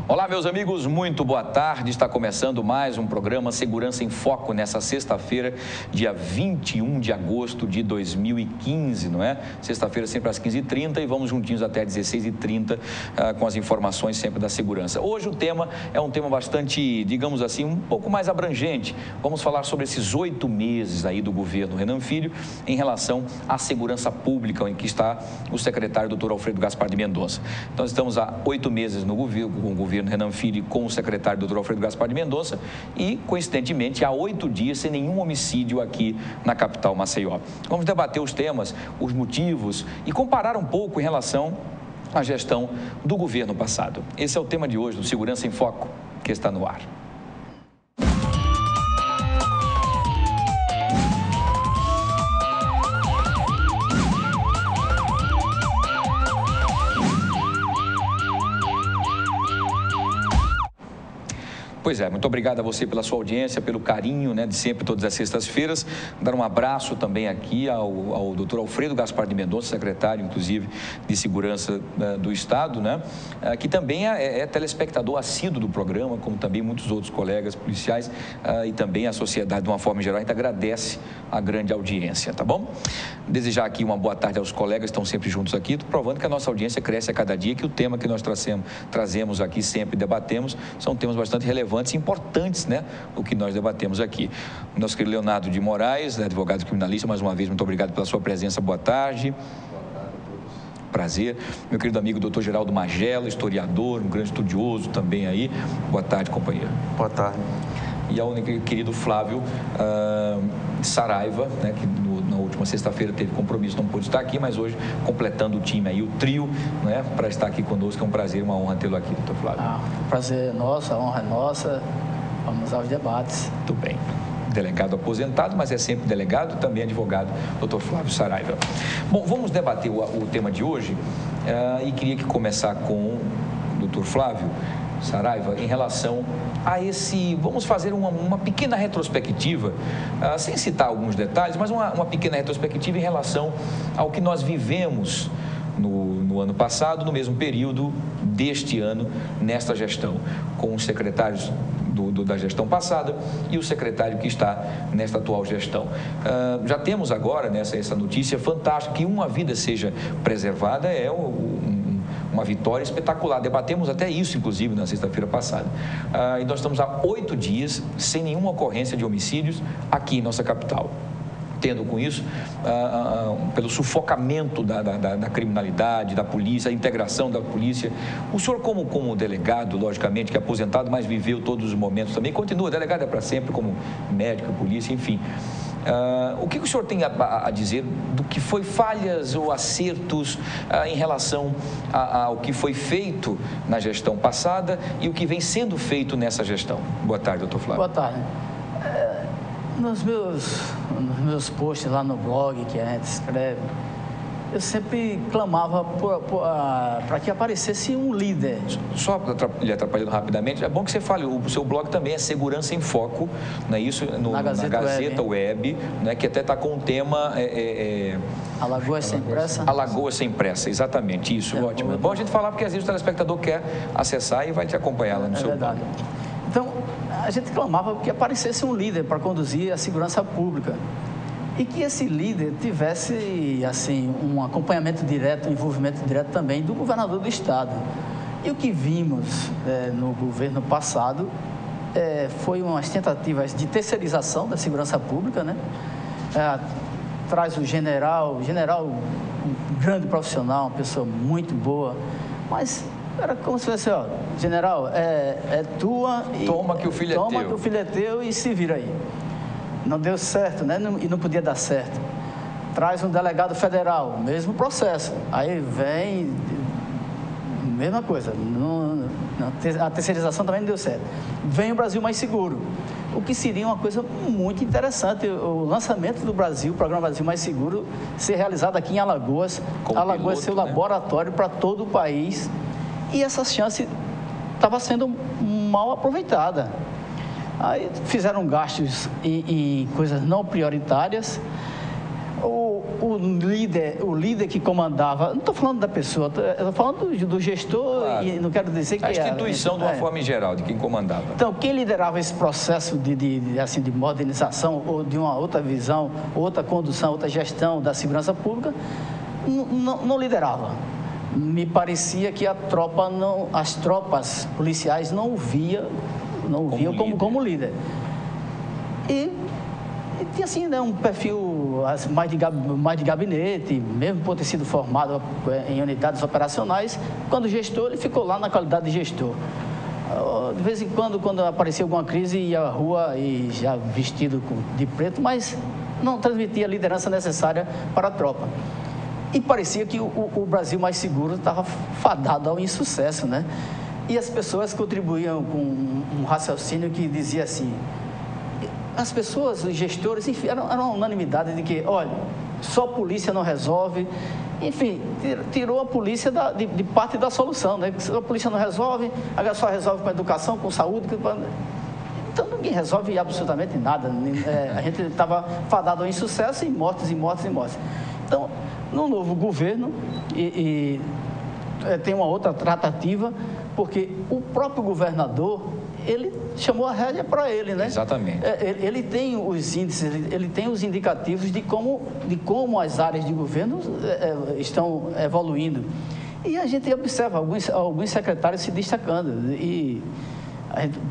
Olá, meus amigos, muito boa tarde. Está começando mais um programa Segurança em Foco nessa sexta-feira, dia 21 de agosto de 2015, não é? Sexta-feira sempre às 15h30 e vamos juntinhos até às 16h30 com as informações sempre da segurança. Hoje o tema é um tema bastante, digamos assim, um pouco mais abrangente. Vamos falar sobre esses 8 meses aí do governo Renan Filho em relação à segurança pública, em que está o secretário Dr. Alfredo Gaspar de Mendonça. Então, estamos há 8 meses no governo, com o governo Renan Filho com o secretário Dr. Alfredo Gaspar de Mendonça e, coincidentemente, há 8 dias sem nenhum homicídio aqui na capital Maceió. Vamos debater os temas, os motivos e comparar um pouco em relação à gestão do governo passado. Esse é o tema de hoje do Segurança em Foco, que está no ar. Pois é, muito obrigado a você pela sua audiência, pelo carinho, né, de sempre, todas as sextas-feiras. Dar um abraço também aqui ao Dr. Alfredo Gaspar de Mendonça, secretário, inclusive, de Segurança do Estado, né, que também é telespectador assíduo do programa, como também muitos outros colegas policiais e também a sociedade, de uma forma geral. A gente agradece a grande audiência, tá bom? Desejar aqui uma boa tarde aos colegas que estão sempre juntos aqui, provando que a nossa audiência cresce a cada dia, que o tema que nós trazemos aqui, sempre debatemos, são temas bastante relevantes e importantes, né, o que nós debatemos aqui. O nosso querido Leonardo de Moraes, advogado criminalista, mais uma vez, muito obrigado pela sua presença, boa tarde. Boa tarde a todos. Prazer. Meu querido amigo Dr. Geraldo Magela, historiador, um grande estudioso também aí, boa tarde, companheiro. Boa tarde. E ao querido Flávio Saraiva, né, que na última sexta-feira teve compromisso, não pôde estar aqui, mas hoje completando o time aí, o trio, né, para estar aqui conosco. É um prazer e uma honra tê-lo aqui, doutor Flávio. Prazer é nosso, a honra é nossa. Vamos aos debates. Muito bem. Delegado aposentado, mas é sempre delegado, também advogado, doutor Flávio Saraiva. Bom, vamos debater o tema de hoje e queria que começar com o doutor Flávio Saraiva em relação a vamos fazer uma pequena retrospectiva, sem citar alguns detalhes, mas uma pequena retrospectiva em relação ao que nós vivemos no ano passado, no mesmo período deste ano, nesta gestão, com os secretários da gestão passada e o secretário que está nesta atual gestão. Já temos agora essa notícia fantástica, que uma vida seja preservada é uma vitória espetacular. Debatemos até isso, inclusive, na sexta-feira passada. E nós estamos há 8 dias sem nenhuma ocorrência de homicídios aqui em nossa capital. Tendo com isso, pelo sufocamento da criminalidade, da polícia, a integração da polícia. O senhor, como delegado, logicamente, que é aposentado, mas viveu todos os momentos também, continua, delegado é para sempre, como médico, polícia, enfim. O que o senhor tem a dizer do que foi falhas ou acertos em relação ao que foi feito na gestão passada e o que vem sendo feito nessa gestão? Boa tarde, doutor Flávio. Boa tarde. Nos meus posts lá no blog que a gente escreve, eu sempre clamava para que aparecesse um líder. Só lhe atrapalhando rapidamente, é bom que você fale, o seu blog também é Segurança em Foco, não é isso? Na Gazeta Web, né, que até está com o tema... Alagoas Sem Pressa? Alagoas Sem Pressa, exatamente, isso, ótimo. É bom a gente falar, porque às vezes o telespectador quer acessar e vai te acompanhar lá no seu blog. Então, a gente clamava que aparecesse um líder para conduzir a segurança pública e que esse líder tivesse, assim, um acompanhamento direto, um envolvimento direto também do governador do estado. E o que vimos no governo passado foi umas tentativas de terceirização da segurança pública, né? Traz o general, um grande profissional, uma pessoa muito boa, mas era como se fosse, general, é tua e... Toma que o filho é teu. Toma que o filho é teu e se vira aí. Não deu certo, né? E não podia dar certo. Traz um delegado federal, mesmo processo. Aí vem, mesma coisa. A terceirização também não deu certo. Vem o Brasil Mais Seguro, o que seria uma coisa muito interessante, o lançamento do Brasil, o programa Brasil Mais Seguro, ser realizado aqui em Alagoas. Alagoas ser o laboratório para todo o país. E essa chance estava sendo mal aproveitada. Aí fizeram gastos em coisas não prioritárias. o líder que comandava, não estou falando da pessoa, estou falando do gestor, claro. E não quero dizer que... A instituição, de uma forma em geral, de quem comandava. Então, quem liderava esse processo de modernização, ou de uma outra visão, outra condução, outra gestão da segurança pública, não liderava. Me parecia que as tropas policiais não o viam como líder. E tinha assim, né, um perfil mais de gabinete, mesmo por ter sido formado em unidades operacionais. Quando gestor, ele ficou lá na qualidade de gestor. De vez em quando aparecia alguma crise, ia à rua e já vestido de preto, mas não transmitia a liderança necessária para a tropa. E parecia que o Brasil mais seguro estava fadado ao insucesso, né? E as pessoas contribuíam com um raciocínio que dizia assim: as pessoas, os gestores, enfim, era uma unanimidade de que, olha, só a polícia não resolve. Enfim, tirou a polícia de parte da solução, né? A polícia não resolve, agora só resolve com educação, com saúde. Então, ninguém resolve absolutamente nada. A gente estava fadado ao insucesso e mortes, e mortes, e mortes. Então, no novo governo, tem uma outra tratativa, porque o próprio governador, ele chamou a rédea para ele, né? Exatamente. Ele tem os índices, ele tem os indicativos de como as áreas de governo estão evoluindo. E a gente observa alguns secretários se destacando. E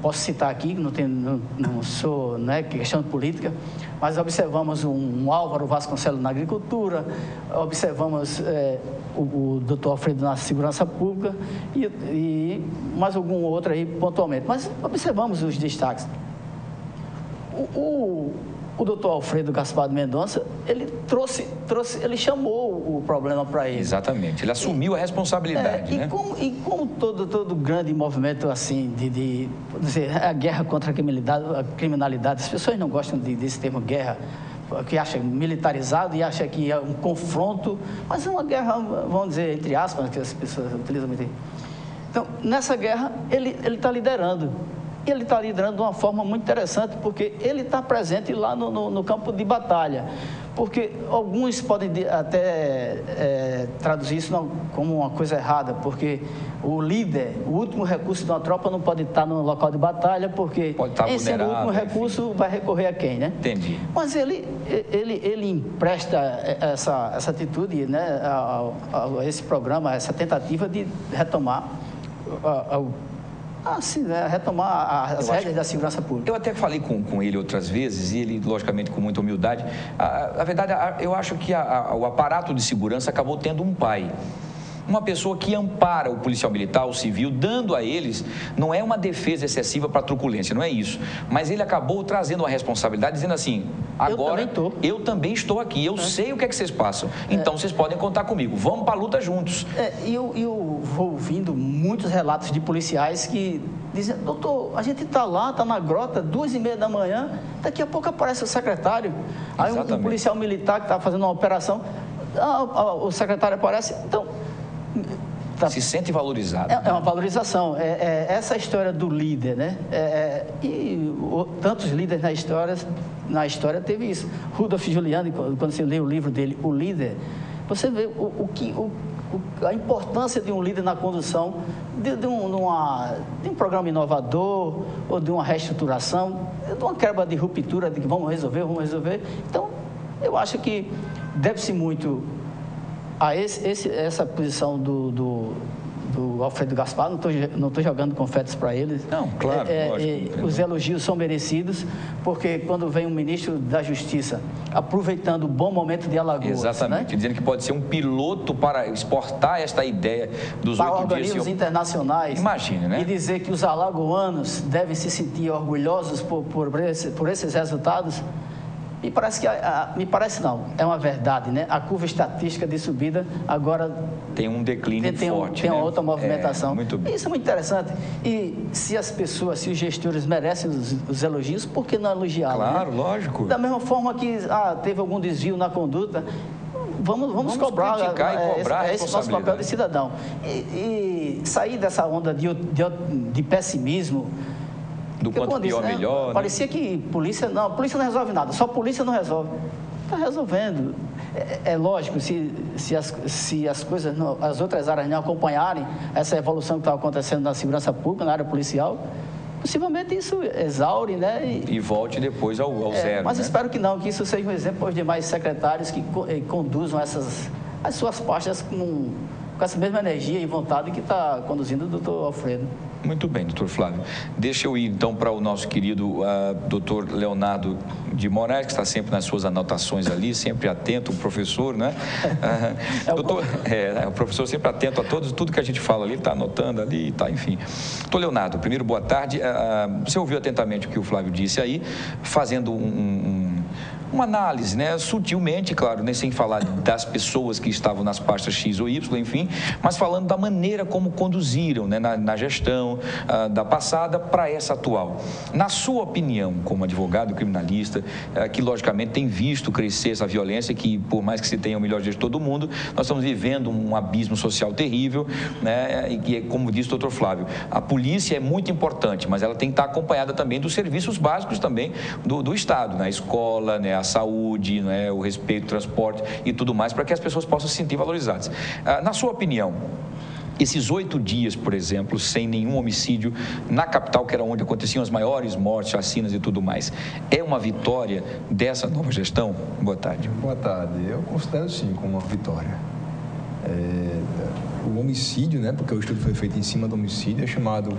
posso citar aqui, não sou, né, questão política, mas observamos um Álvaro Vasconcelos na agricultura, observamos o doutor Alfredo na segurança pública e mais algum outro aí pontualmente. Mas observamos os destaques. O doutor Alfredo Gaspar de Mendonça, ele ele chamou o problema para ele. Exatamente, ele assumiu a responsabilidade, né? E como todo grande movimento assim, dizer, a guerra contra a criminalidade, as pessoas não gostam desse termo guerra, que acha militarizado e acha que é um confronto, mas é uma guerra, vamos dizer, entre aspas, que as pessoas utilizam muito. Então, nessa guerra, ele está liderando. E ele está liderando de uma forma muito interessante, porque ele está presente lá no campo de batalha. Porque alguns podem até traduzir isso como uma coisa errada, porque o líder, o último recurso de uma tropa não pode estar no local de batalha, porque em sendo o último recurso, vai recorrer a quem, né? Entendi. Mas ele empresta essa atitude, né, a esse programa, essa tentativa de retomar retomar as regras da segurança pública. Eu até falei com ele outras vezes, e ele, logicamente, com muita humildade. A verdade, eu acho que o aparato de segurança acabou tendo um pai. Uma pessoa que ampara o policial militar, o civil, dando a eles, não é uma defesa excessiva para a truculência, não é isso. Mas ele acabou trazendo uma responsabilidade, dizendo assim, agora eu também estou aqui, eu sei o que é que vocês passam, então vocês podem contar comigo, vamos para a luta juntos. Eu vou ouvindo muitos relatos de policiais que dizem, doutor, a gente está lá, está na grota, 2h30 da manhã, daqui a pouco aparece o secretário. Aí um policial militar que está fazendo uma operação, o secretário aparece, então... Se sente valorizado. É uma valorização. Essa história do líder, né? Tantos líderes na história teve isso. Rudolf Giuliani, quando você lê o livro dele, O Líder, você vê a importância de um líder na condução de um programa inovador ou de uma reestruturação, de uma quebra de ruptura, de que vamos resolver. Então, eu acho que deve-se muito a essa posição do Alfredo Gaspar. Não estou jogando confetes para ele. Não, claro, lógico. Os elogios são merecidos, porque quando vem um ministro da Justiça aproveitando o bom momento de Alagoas... Exatamente, né? Dizendo que pode ser um piloto para exportar esta ideia dos 8 dias... Para organismos internacionais. Imagine, né? E dizer que os alagoanos devem se sentir orgulhosos por esses resultados... Me parece não, é uma verdade, né? A curva estatística de subida agora... Tem um declínio forte, Tem uma outra movimentação. Muito bem. Isso é muito interessante. E se as pessoas, se os gestores merecem os elogios, por que não elogiá-los? Claro, né? Lógico. Da mesma forma que teve algum desvio na conduta, vamos cobrar. Criticar e cobrar esse é o nosso papel de cidadão. E sair dessa onda de pessimismo... Do quanto pior, melhor. Parecia que a polícia não resolve nada, só a polícia não resolve. Está resolvendo. É lógico, se as coisas, as outras áreas não acompanharem essa evolução que está acontecendo na segurança pública, na área policial, possivelmente isso exaure, né? E volte depois ao zero. Mas né? espero que não, que isso seja um exemplo para os demais secretários que conduzam as suas pastas com essa mesma energia e vontade que está conduzindo o doutor Alfredo. Muito bem, doutor Flávio. Deixa eu ir, então, para o nosso querido doutor Leonardo de Moraes, que está sempre nas suas anotações ali, sempre atento, o professor, né? O professor sempre atento a tudo que a gente fala ali, está anotando ali, tá, enfim. Doutor Leonardo, primeiro, boa tarde. Você ouviu atentamente o que o Flávio disse aí, fazendo uma análise, né, sutilmente, claro, né, sem falar das pessoas que estavam nas pastas X ou Y, enfim, mas falando da maneira como conduziram, né, na gestão da passada para essa atual. Na sua opinião, como advogado criminalista, que logicamente tem visto crescer essa violência, que por mais que se tenha o melhor dia de todo mundo, nós estamos vivendo um abismo social terrível, né, e que, como disse o doutor Flávio, a polícia é muito importante, mas ela tem que estar acompanhada também dos serviços básicos também do Estado, né, a escola, né, a saúde, né, o respeito, o transporte e tudo mais, para que as pessoas possam se sentir valorizadas. Na sua opinião, esses 8 dias, por exemplo, sem nenhum homicídio na capital, que era onde aconteciam as maiores mortes, chacinas e tudo mais, é uma vitória dessa nova gestão? Boa tarde. Boa tarde. Eu considero sim como uma vitória. O homicídio, né, porque o estudo foi feito em cima do homicídio, é chamado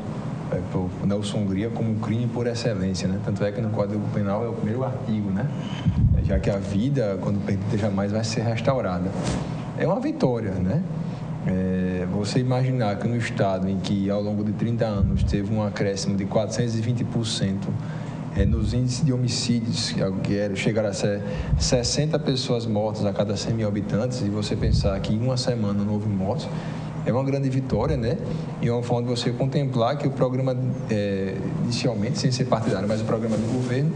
por Nelson Hungria como crime por excelência, né? Tanto é que no Código Penal é o primeiro artigo, né? Já que a vida, quando perdida jamais, vai ser restaurada. É uma vitória, né? Você imaginar que no estado em que ao longo de 30 anos teve um acréscimo de 420% nos índices de homicídios, que chegaram a ser 60 pessoas mortas a cada 100 mil habitantes, e você pensar que em uma semana não houve mortes, é uma grande vitória, né? E é uma forma de você contemplar que o programa, inicialmente, sem ser partidário, mas o programa do governo,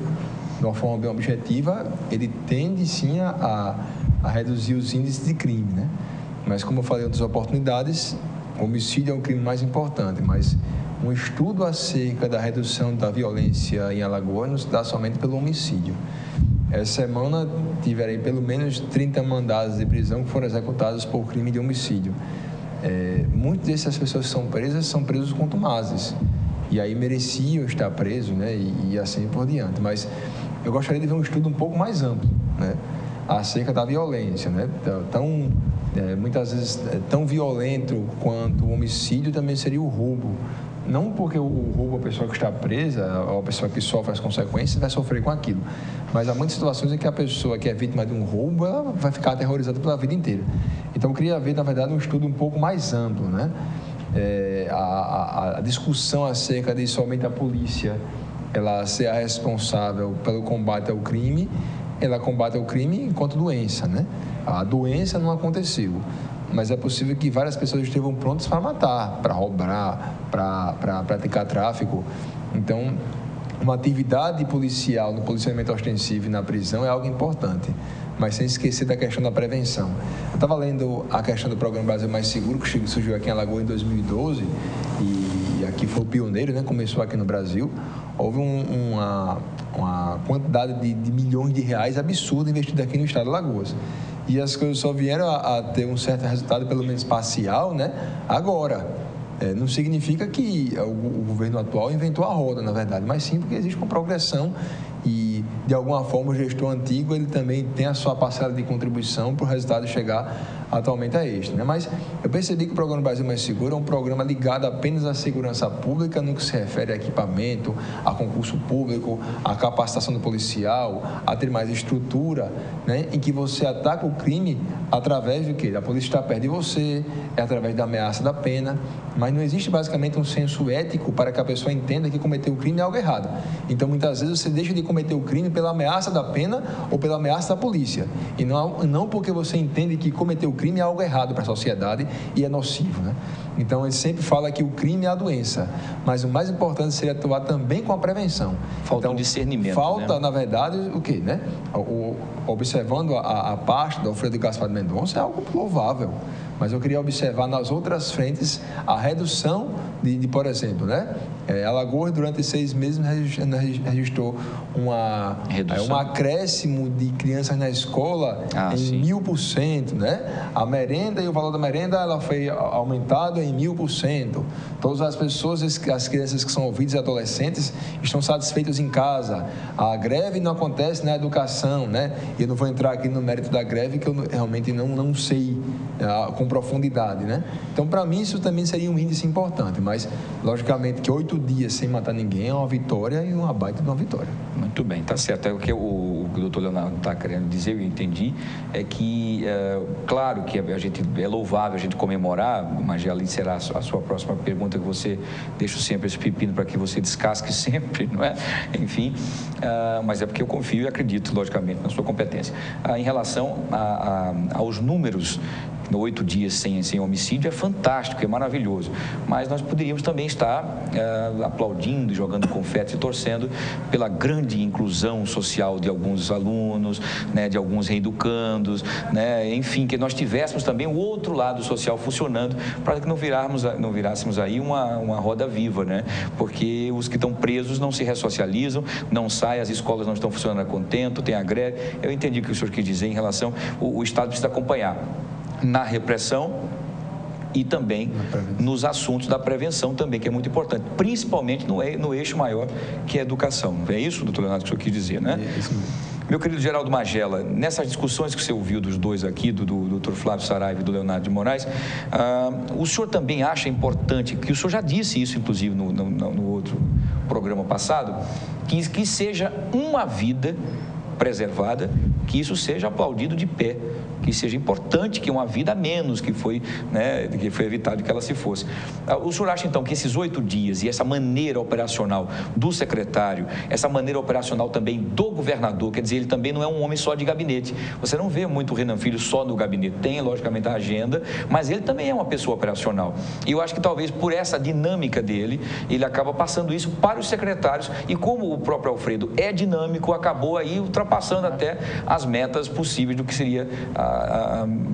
de uma forma bem objetiva, ele tende sim a reduzir os índices de crime, né? Mas, como eu falei em outras oportunidades, o homicídio é o crime mais importante, mas um estudo acerca da redução da violência em Alagoas não se dá somente pelo homicídio. Essa semana tiverei pelo menos 30 mandados de prisão que foram executados por crime de homicídio. Muitas dessas pessoas que são presos contumazes, e aí mereciam estar presos, né, e assim por diante. Mas eu gostaria de ver um estudo um pouco mais amplo, né, acerca da violência, né, muitas vezes tão violento quanto o homicídio também seria o roubo. Não porque o roubo, a pessoa que está presa, ou a pessoa que sofre as consequências, vai sofrer com aquilo. Mas há muitas situações em que a pessoa que é vítima de um roubo, ela vai ficar aterrorizada pela vida inteira. Então, eu queria ver, na verdade, um estudo um pouco mais amplo, né? A discussão acerca de somente a polícia ela ser a responsável pelo combate ao crime, ela combate o crime enquanto doença, né? A doença não aconteceu, mas é possível que várias pessoas estejam prontas para matar, para roubar, para praticar tráfico. Então, uma atividade policial no policiamento ostensivo e na prisão é algo importante, mas sem esquecer da questão da prevenção. Eu estava lendo a questão do Programa Brasil Mais Seguro, que surgiu aqui em Alagoas em 2012, e aqui foi o pioneiro, né? Começou aqui no Brasil. Houve uma quantidade de milhões de reais absurda investida aqui no estado de Alagoas. E as coisas só vieram a ter um certo resultado, pelo menos parcial, né, agora. Não significa que o governo atual inventou a roda, na verdade, mas sim porque existe uma progressão e, de alguma forma, o gestor antigo ele também tem a sua parcela de contribuição para o resultado chegar atualmente a este, né? Mas eu percebi que o Programa Brasil Mais Seguro é um programa ligado apenas à segurança pública no que se refere a equipamento, a concurso público, a capacitação do policial, a ter mais estrutura, né? Em que você ataca o crime através do quê? A polícia está perto de você, é através da ameaça da pena, mas não existe basicamente um senso ético para que a pessoa entenda que cometer o crime é algo errado. Então, muitas vezes você deixa de cometer o crime pela ameaça da pena ou pela ameaça da polícia, e não porque você entende que cometer o crime é algo errado para a sociedade e é nocivo, né? Então, ele sempre fala que o crime é a doença, mas o mais importante seria atuar também com a prevenção. Falta então, um discernimento, falta, né? na verdade, o quê, né? Observando a parte do Alfredo Gaspar de Mendonça é algo louvável, mas eu queria observar nas outras frentes a redução por exemplo, né? Alagoas, durante 6 meses, registrou um acréscimo de crianças na escola em 1000%, né? A merenda e o valor da merenda, ela foi aumentado em 1000%. Todas as pessoas, as crianças que são ouvidas e adolescentes, estão satisfeitas em casa. A greve não acontece na educação, né? E eu não vou entrar aqui no mérito da greve, que eu realmente não sei com profundidade, né? Então, para mim, isso também seria um índice importante, mas, logicamente, que 8 dias sem matar ninguém é uma vitória e uma baita de uma vitória. Muito bem, tá certo. O que o doutor Leonardo está querendo dizer, eu entendi, é que, claro que é louvável a gente comemorar, mas ali será a sua próxima pergunta, que você deixa sempre esse pepino para que você descasque sempre, não é? Enfim, mas é porque eu confio e acredito, logicamente, na sua competência. Em relação aos números, 8 dias sem homicídio é fantástico, é maravilhoso, mas nós poderíamos também estar aplaudindo, jogando confete e torcendo pela grande inclusão social de alguns alunos, né, de alguns reeducandos, né, enfim, que nós tivéssemos também o outro lado social funcionando, para que não virássemos aí uma roda viva, né, porque os que estão presos não se ressocializam, não saem, as escolas não estão funcionando a contento, tem a greve. Eu entendi o que o senhor quis dizer em relação, o Estado precisa acompanhar na repressão e também nos assuntos da prevenção também, que é muito importante, principalmente no eixo maior, que é a educação. É isso, doutor Leonardo, que o senhor quis dizer, né? É isso mesmo. Meu querido Geraldo Magela, nessas discussões que você ouviu dos dois aqui, do doutor Flávio Saraiva e do Leonardo de Moraes, o senhor também acha importante, que o senhor já disse isso, inclusive, no outro programa passado, que seja uma vida preservada, que isso seja aplaudido de pé, que seja importante, que uma vida a menos que foi evitado que ela se fosse. O senhor acha, então, que esses 8 dias e essa maneira operacional do secretário, essa maneira operacional também do governador, quer dizer, ele também não é um homem só de gabinete. Você não vê muito o Renan Filho só no gabinete, tem, logicamente, a agenda, mas ele também é uma pessoa operacional. E eu acho que talvez por essa dinâmica dele, ele acaba passando isso para os secretários, e como o próprio Alfredo é dinâmico, acabou aí ultrapassando até as metas possíveis do que seria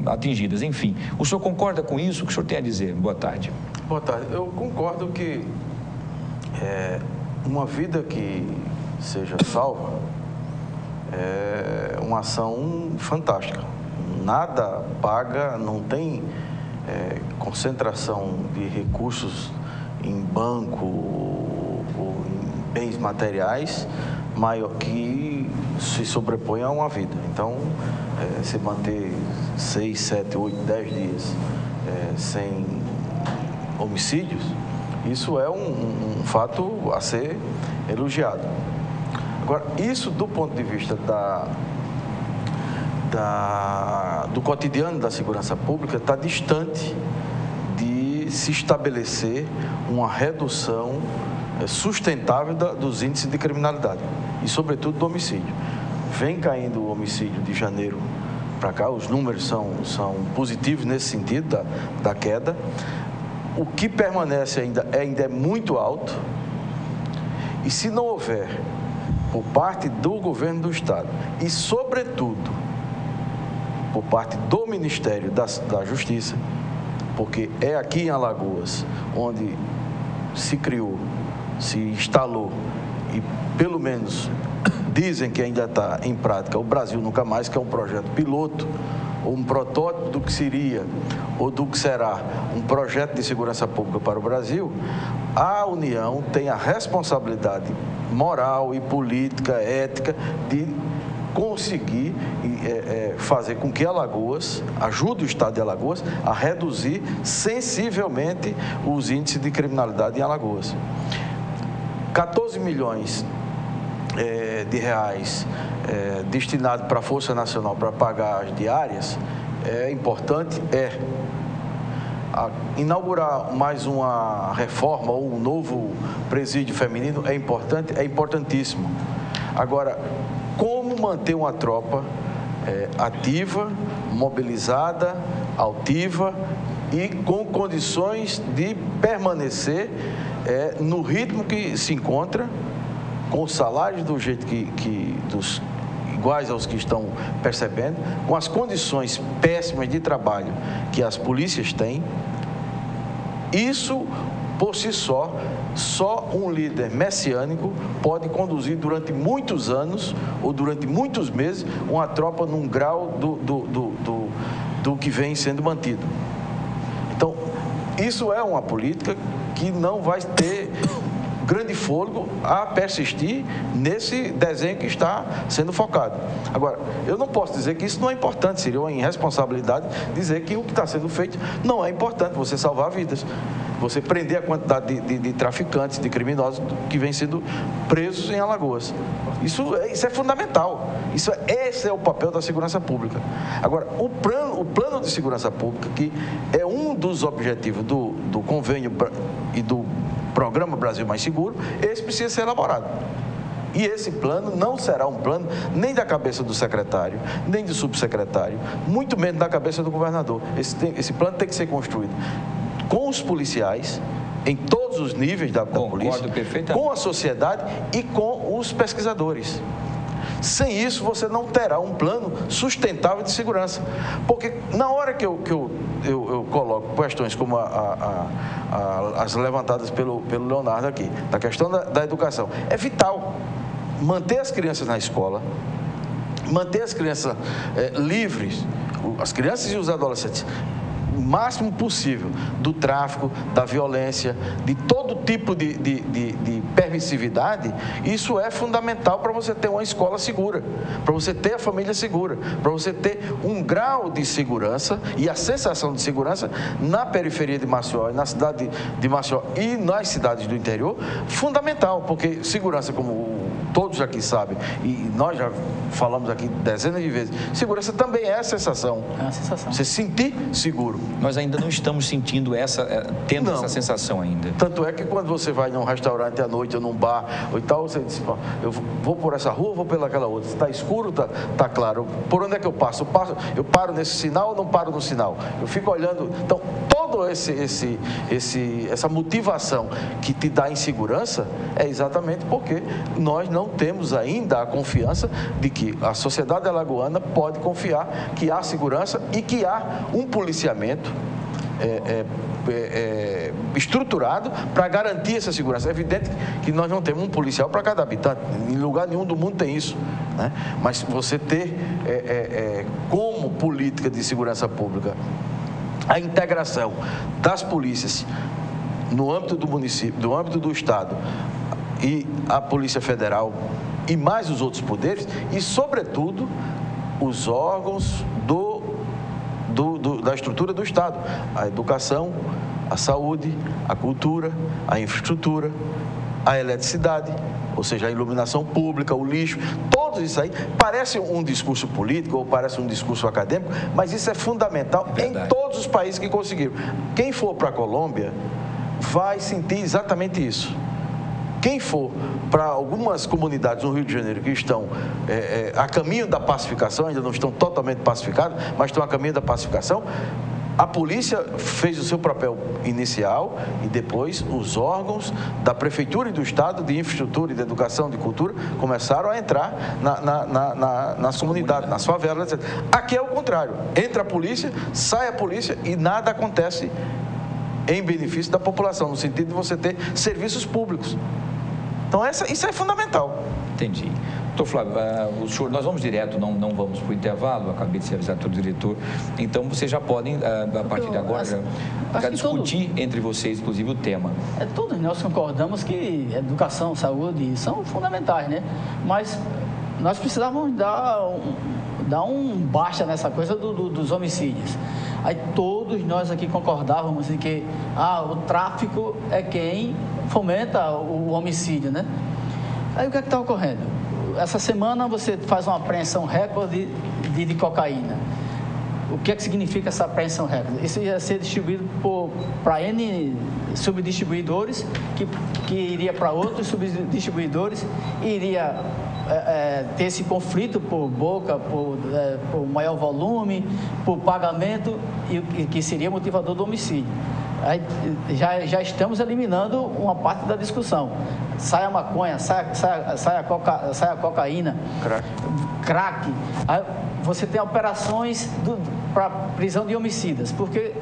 atingidas. Enfim, o senhor concorda com isso? O que o senhor tem a dizer? Boa tarde. Boa tarde. Eu concordo que uma vida que seja salva é uma ação fantástica. Nada paga, não tem concentração de recursos em banco ou em bens materiais maior que se sobrepõe a uma vida. Então, se manter 6, 7, 8, 10 dias sem homicídios, isso é um fato a ser elogiado. Agora, isso do ponto de vista do cotidiano da segurança pública está distante de se estabelecer uma redução sustentável dos índices de criminalidade e, sobretudo, do homicídio. Vem caindo o homicídio de janeiro para cá, os números são positivos nesse sentido da queda. O que permanece ainda é muito alto, e se não houver, por parte do governo do Estado e, sobretudo, por parte do Ministério da Justiça, porque é aqui em Alagoas onde se criou, se instalou e, pelo menos, dizem que ainda está em prática o Brasil Nunca Mais, que é um projeto piloto, ou um protótipo do que seria, ou do que será um projeto de segurança pública para o Brasil. A União tem a responsabilidade moral e política, ética, de conseguir fazer com que Alagoas, ajude o Estado de Alagoas a reduzir sensivelmente os índices de criminalidade em Alagoas. 14 milhões de reais destinados para a Força Nacional para pagar as diárias é importante? Inaugurar mais uma reforma ou um novo presídio feminino é importante? É importantíssimo. Agora, como manter uma tropa ativa, mobilizada, altiva e com condições de permanecer no ritmo que se encontra, com os salários do jeito iguais aos que estão percebendo, com as condições péssimas de trabalho que as polícias têm. Isso, por si só um líder messiânico pode conduzir durante muitos anos ou durante muitos meses uma tropa num grau do que vem sendo mantido. Então, isso é uma política que não vai ter grande fôlego a persistir nesse desenho que está sendo focado. Agora, eu não posso dizer que isso não é importante, seria uma irresponsabilidade dizer que o que está sendo feito não é importante, você salvar vidas, você prender a quantidade de traficantes, de criminosos que vêm sendo presos em Alagoas. Isso é fundamental, esse é o papel da segurança pública. Agora, o plano de segurança pública, que é um dos objetivos do convênio e do Programa Brasil Mais Seguro, esse precisa ser elaborado. E esse plano não será um plano nem da cabeça do secretário, nem do subsecretário, muito menos da cabeça do governador. Esse plano tem que ser construído com os policiais, em todos os níveis da polícia, com a sociedade e com os pesquisadores. Sem isso, você não terá um plano sustentável de segurança. Porque na hora que eu coloco questões como as levantadas pelo Leonardo aqui, da questão da educação, é vital manter as crianças na escola, manter as crianças livres, as crianças e os adolescentes, o máximo possível do tráfico, da violência, de todo tipo de permissividade. Isso é fundamental para você ter uma escola segura, para você ter a família segura, para você ter um grau de segurança e a sensação de segurança na periferia de Maceió, na cidade de Maceió e nas cidades do interior, fundamental, porque segurança, como todos aqui sabem, e nós já falamos aqui dezenas de vezes, segurança também é a sensação. É uma sensação. Você se sentir seguro. Nós ainda não estamos sentindo tendo essa sensação ainda. Tanto é que quando você vai num restaurante à noite ou num bar ou tal, você diz, eu vou por essa rua ou vou pelaquela outra? Está escuro, tá claro. Por onde é que eu passo? Eu paro nesse sinal ou não paro no sinal? Eu fico olhando. Então, toda essa motivação que te dá insegurança é exatamente porque nós não temos ainda a confiança de que a sociedade alagoana pode confiar que há segurança e que há um policiamento estruturado para garantir essa segurança. É evidente que nós não temos um policial para cada habitante, em lugar nenhum do mundo tem isso, né? Mas você ter como política de segurança pública a integração das polícias no âmbito do município, no âmbito do estado e a Polícia Federal e mais os outros poderes e, sobretudo, os órgãos da estrutura do Estado, a educação, a saúde, a cultura, a infraestrutura, a eletricidade, ou seja, a iluminação pública, o lixo, tudo isso aí parece um discurso político ou parece um discurso acadêmico, mas isso é fundamental em todos os países que conseguiram. Quem for para a Colômbia vai sentir exatamente isso. Quem for para algumas comunidades no Rio de Janeiro que estão a caminho da pacificação, ainda não estão totalmente pacificadas, mas estão a caminho da pacificação, a polícia fez o seu papel inicial e depois os órgãos da Prefeitura e do Estado, de infraestrutura e de educação, de cultura, começaram a entrar nas comunidades, nas favelas, etc. Aqui é o contrário. Entra a polícia, sai a polícia e nada acontece em benefício da população, no sentido de você ter serviços públicos. Então, isso é fundamental. Entendi. Doutor Flávio, o senhor, nós vamos direto, não vamos para o intervalo, acabei de ser avisado pelo diretor, então vocês já podem, a partir de agora, já discutir entre vocês, inclusive, o tema. Todos nós concordamos que educação, saúde são fundamentais, né? Mas nós precisávamos dar um baixa nessa coisa dos homicídios. Aí todos nós aqui concordávamos em que o tráfico é quem fomenta o homicídio, né? Aí o que é que está ocorrendo? Essa semana você faz uma apreensão recorde de cocaína. O que é que significa essa apreensão recorde? Isso ia ser distribuído para N subdistribuidores, que iria para outros subdistribuidores, iria ter esse conflito por boca, por maior volume, por pagamento, e que seria motivador do homicídio. Aí, já estamos eliminando uma parte da discussão. Sai a maconha, sai a cocaína, crack. Aí você tem operações para prisão de homicidas, porque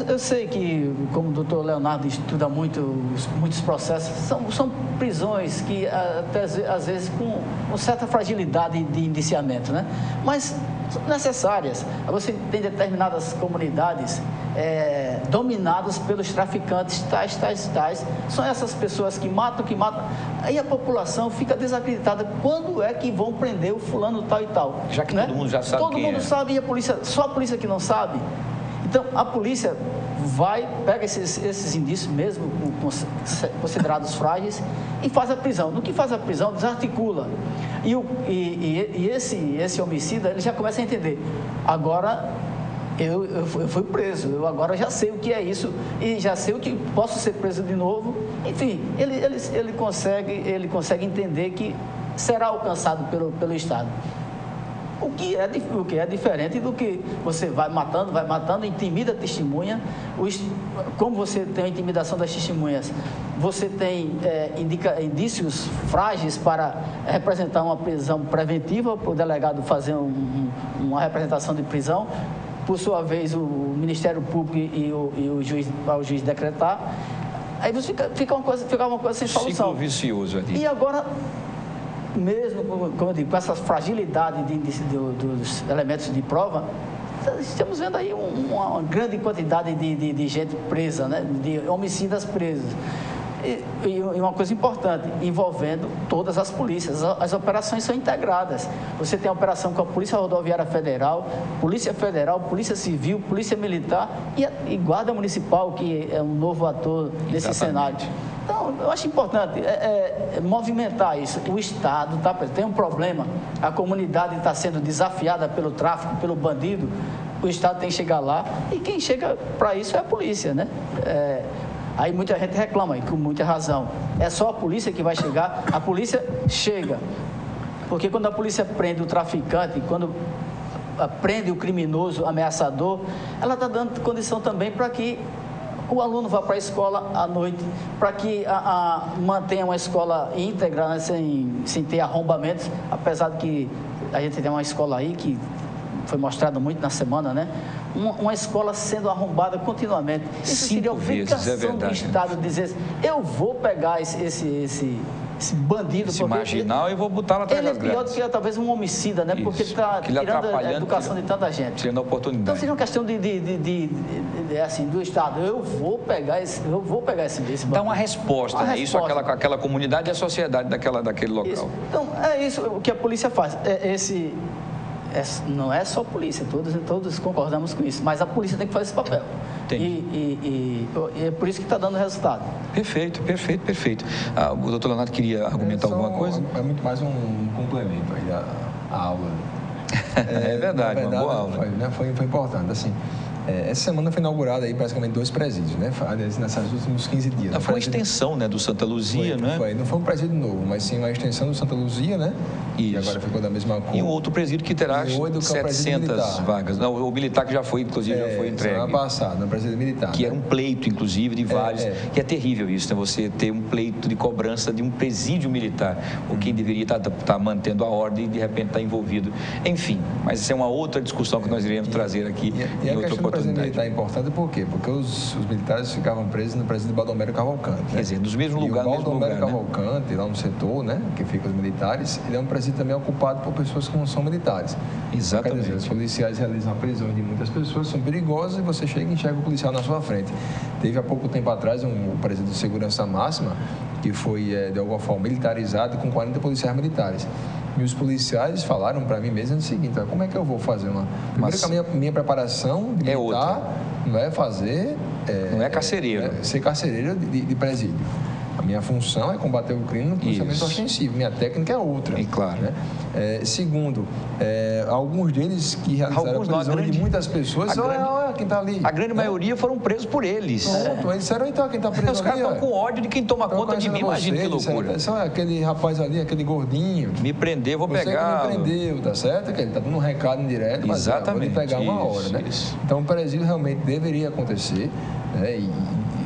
eu sei que, como o doutor Leonardo estuda muitos processos, são prisões que, até, às vezes, com certa fragilidade de indiciamento, né? Mas são necessárias. Você tem determinadas comunidades dominadas pelos traficantes, tais. São essas pessoas que matam. Aí a população fica desacreditada. Quando é que vão prender o fulano tal e tal? Já que, né? Todo mundo já sabe Todo mundo sabe, e a polícia, só a polícia que não sabe. Então, a polícia pega esses indícios mesmo, considerados frágeis, e faz a prisão. No que faz a prisão, desarticula. E esse homicida, ele já começa a entender. Agora, eu fui preso, eu agora já sei o que é isso, e já sei o que posso ser preso de novo. Enfim, ele consegue entender que será alcançado pelo Estado. O que é diferente do que você vai matando, intimida a testemunha. Como você tem a intimidação das testemunhas, você tem indícios frágeis para representar uma prisão preventiva, para o delegado fazer uma representação de prisão, por sua vez o Ministério Público e o juiz decretar. Aí você fica uma coisa sem solução. Ciclo vicioso ali. E agora, mesmo, como eu digo, com essa fragilidade dos elementos de prova, estamos vendo aí uma grande quantidade de gente presa, né? De homicidas presos. E uma coisa importante, envolvendo todas as polícias. As operações são integradas. Você tem a operação com a Polícia Rodoviária Federal, Polícia Civil, Polícia Militar e Guarda Municipal, que é um novo ator nesse cenário. Então, eu acho importante movimentar isso. O Estado tem um problema, a comunidade está sendo desafiada pelo tráfico, pelo bandido, o Estado tem que chegar lá, e quem chega para isso é a polícia, né? Aí muita gente reclama, e com muita razão. É só a polícia que vai chegar? A polícia chega, porque quando a polícia prende o traficante, quando prende o criminoso ameaçador, ela está dando condição também para que o aluno vá para a escola à noite, para que mantenha uma escola íntegra, né, sem ter arrombamentos, apesar de que a gente tem uma escola aí que foi mostrado muito na semana, né? Uma escola sendo arrombada continuamente. Isso seria obrigação do Estado dizer: eu vou pegar esse bandido, esse marginal, e vou botar lá atrás das grades. Ele é pior do que talvez um homicida, né? Isso. Porque ele está tirando a educação de tanta gente. Tirando a oportunidade. Então seria uma questão assim, do Estado. Eu vou pegar esse bandido. Dá uma resposta, né? Isso, aquela comunidade e a sociedade daquele local. Isso. Então, é isso o que a polícia faz. Não é só a polícia, todos concordamos com isso, mas a polícia tem que fazer esse papel. E é por isso que está dando resultado. Perfeito. O doutor Leonardo queria argumentar alguma coisa? É muito mais um complemento aí à aula. É verdade, uma boa aula. Foi importante, assim. Essa semana foi inaugurada aí praticamente 2 presídios, né? Nesses últimos 15 dias. Foi uma extensão, né, do Santa Luzia, né? Não foi um presídio novo, mas sim uma extensão do Santa Luzia, né? Isso. E agora ficou da mesma cor. E um outro presídio que terá 700 vagas. Não, o militar que já foi, inclusive, já foi entregue. Semana passada, no presídio militar. Que era um pleito, inclusive, de vários. Que é terrível isso, né? Você ter um pleito de cobrança de um presídio militar. Ou quem deveria estar mantendo a ordem e, de repente, está envolvido. Enfim, mas isso é uma outra discussão que nós iremos trazer aqui em outra oportunidade. Militar é importante por quê? Porque os militares ficavam presos no presídio Baldomero Cavalcante. Quer dizer, nos mesmos lugares. O Baldomero Cavalcante, lá no setor, né, que fica os militares, ele é um presídio também ocupado por pessoas que não são militares. Exatamente. Quer dizer, os policiais realizam a prisão de muitas pessoas, são perigosas, e você chega e enxerga o policial na sua frente. Teve há pouco tempo atrás um presídio de segurança máxima que foi, de alguma forma, militarizado com 40 policiais militares. E os policiais falaram para mim mesmo o seguinte: como é que eu vou fazer Primeiro que a minha preparação de militar não é fazer... não é carcereiro. Ser carcereiro de presídio. minha função é combater o crime no policiamento ostensivo. Minha técnica é outra. E claro. Né? Segundo, alguns deles que realizaram a prisão de muitas pessoas, olha quem está ali. A grande maioria foram presos por eles. Pronto, eles disseram, então, quem está preso Os caras estão com ódio de quem toma conta de mim, imagina que loucura. Aquele rapaz ali, aquele gordinho. Me prender, vou pegar. Você que me prendeu, tá certo? Que ele está dando um recado indireto, mas vou lhe pegar uma hora, né? Então, o presídio realmente deveria acontecer, né? E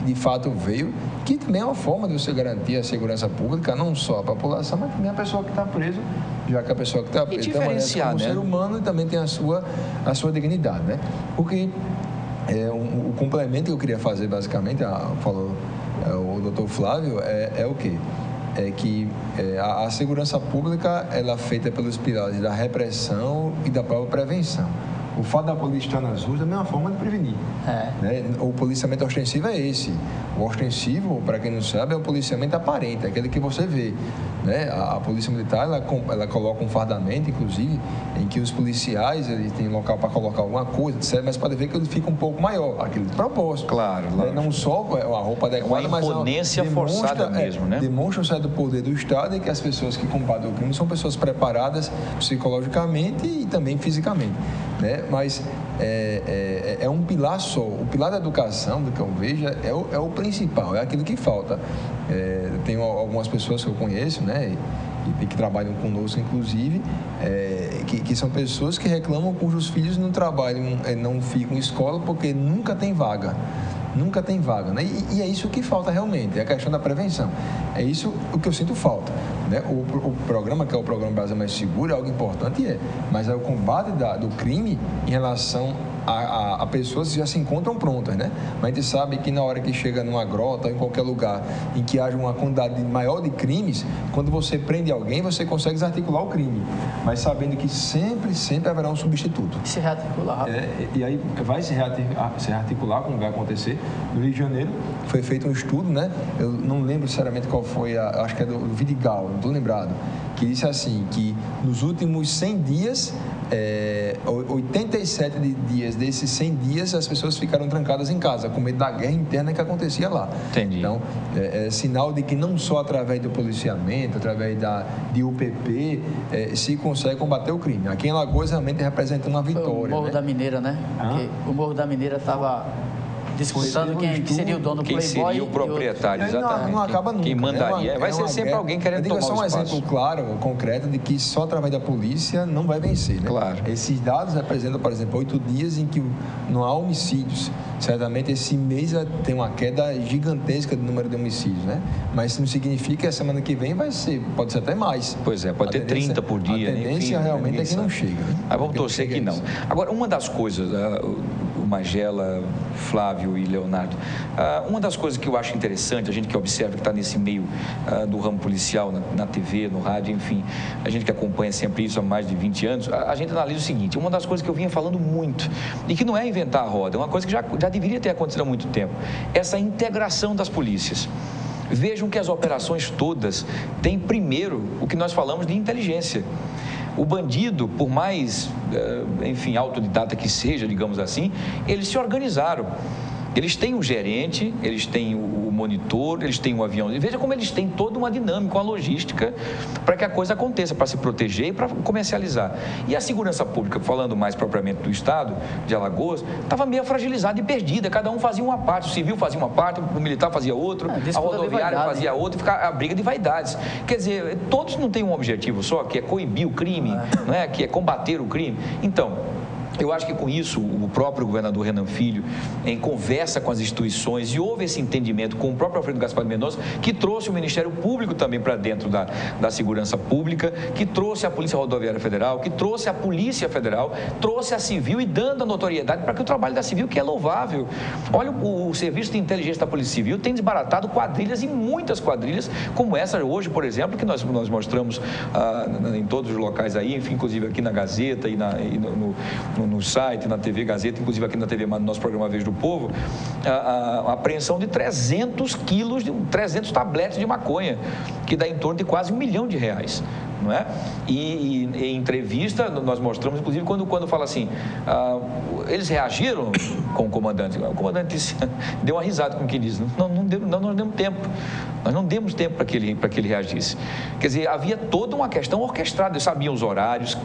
de fato veio, que também é uma forma de você garantir a segurança pública, não só a população, mas também a pessoa que está presa, já que a pessoa que está presa diferenciar, como ser humano e também tem a sua dignidade, né? Porque o complemento que eu queria fazer, basicamente, falou o doutor Flávio, é o quê? É que a segurança pública ela é feita pelos pilares da repressão e da própria prevenção. O fato da polícia estar nas ruas é a mesma forma de prevenir. Né? O policiamento ostensivo é esse. O ostensivo, para quem não sabe, é o policiamento aparente, é aquele que você vê. Né? A polícia militar, ela coloca um fardamento, inclusive, em que os policiais eles têm local para colocar alguma coisa, etc., mas pode ver que ele fica um pouco maior, aquele de propósito. Claro. Não só a roupa adequada, mas uma imponência forçada mesmo, né? Demonstra o certo poder do Estado e que as pessoas que combatem o crime são pessoas preparadas psicologicamente e também fisicamente. Né? Mas é um pilar só. O pilar da educação, do que eu vejo, é o principal, é aquilo que falta. Tenho algumas pessoas que eu conheço, né, e que trabalham conosco, inclusive, que são pessoas que reclamam cujos filhos não trabalham, não ficam em escola porque nunca tem vaga. Nunca tem vaga, né? E é isso que falta realmente, é a questão da prevenção. É isso o que eu sinto falta. Né? O programa, que é o Programa Brasil Mais Seguro, é algo importante, mas é o combate do crime em relação a pessoas que já se encontram prontas, né? Mas a gente sabe que na hora que chega numa grota, em qualquer lugar em que haja uma quantidade maior de crimes, quando você prende alguém, você consegue desarticular o crime, mas sabendo que sempre haverá um substituto. Se rearticular. E aí vai se rearticular, como vai acontecer. No Rio de Janeiro foi feito um estudo, né? Eu não lembro sinceramente qual foi, acho que é do Vidigal, não estou lembrado, que disse assim, que nos últimos 100 dias, 87 dias desses 100 dias, as pessoas ficaram trancadas em casa, com medo da guerra interna que acontecia lá. Entendi. Então, é sinal de que não só através do policiamento, através de UPP, se consegue combater o crime. Aqui em Alagoas realmente representa uma vitória. Foi o Morro da Mineira, né? Porque o Morro da Mineira estava disputando quem seria o dono do Playboy. Quem seria o proprietário, exatamente. Não acaba nunca. Quem mandaria. Vai ser sempre alguém querendo tomar o espaço. É só um exemplo claro, concreto, de que só através da polícia não vai vencer, né? Claro. Esses dados representam, por exemplo, 8 dias em que não há homicídios. Certamente esse mês tem uma queda gigantesca do número de homicídios, né? Mas isso não significa que a semana que vem pode ser até mais. Pois é, pode ter 30 por dia. A tendência realmente é que não chega. Né? Mas vamos torcer que não. Agora, uma das coisas, o Magela, Flávio e Leonardo, uma das coisas que eu acho interessante, a gente que observa que está nesse meio do ramo policial, na TV, no rádio, enfim, a gente que acompanha sempre isso há mais de 20 anos, a gente analisa o seguinte, uma das coisas que eu vinha falando muito, e que não é inventar a roda, é uma coisa que já deveria ter acontecido há muito tempo, essa integração das polícias. Vejam que as operações todas têm primeiro o que nós falamos de inteligência. O bandido, por mais, enfim, autodidata que seja, digamos assim, eles se organizaram. Eles têm um gerente, eles têm o monitor, eles têm um avião. E veja como eles têm toda uma dinâmica, uma logística para que a coisa aconteça, para se proteger e para comercializar. E a segurança pública, falando mais propriamente do Estado de Alagoas, estava meio fragilizada e perdida. Cada um fazia uma parte, o civil fazia uma parte, o militar fazia outra, a rodoviária fazia outra, e ficava a briga de vaidades. Quer dizer, todos não têm um objetivo só, que é coibir o crime, não é? Que é combater o crime. Então, eu acho que com isso, o próprio governador Renan Filho, em conversa com as instituições, e houve esse entendimento com o próprio Alfredo Gaspar de Mendonça, que trouxe o Ministério Público também para dentro da segurança pública, que trouxe a Polícia Rodoviária Federal, que trouxe a Polícia Federal, trouxe a Civil e dando a notoriedade para que o trabalho da Civil, que é louvável. Olha, o Serviço de Inteligência da Polícia Civil tem desbaratado quadrilhas e muitas quadrilhas, como essa hoje, por exemplo, que nós mostramos em todos os locais aí, enfim, inclusive aqui na Gazeta e no site, na TV Gazeta, inclusive aqui na TV no nosso programa Vez do Povo, a apreensão de 300 quilos, 300 tabletes de maconha, que dá em torno de quase R$1 milhão, não é? E em entrevista, nós mostramos, inclusive, quando fala assim, eles reagiram com o comandante disse, deu uma risada com o que disse, nós não demos tempo. Nós não demos tempo para que ele reagisse. Quer dizer, havia toda uma questão orquestrada. Eles sabiam os horários,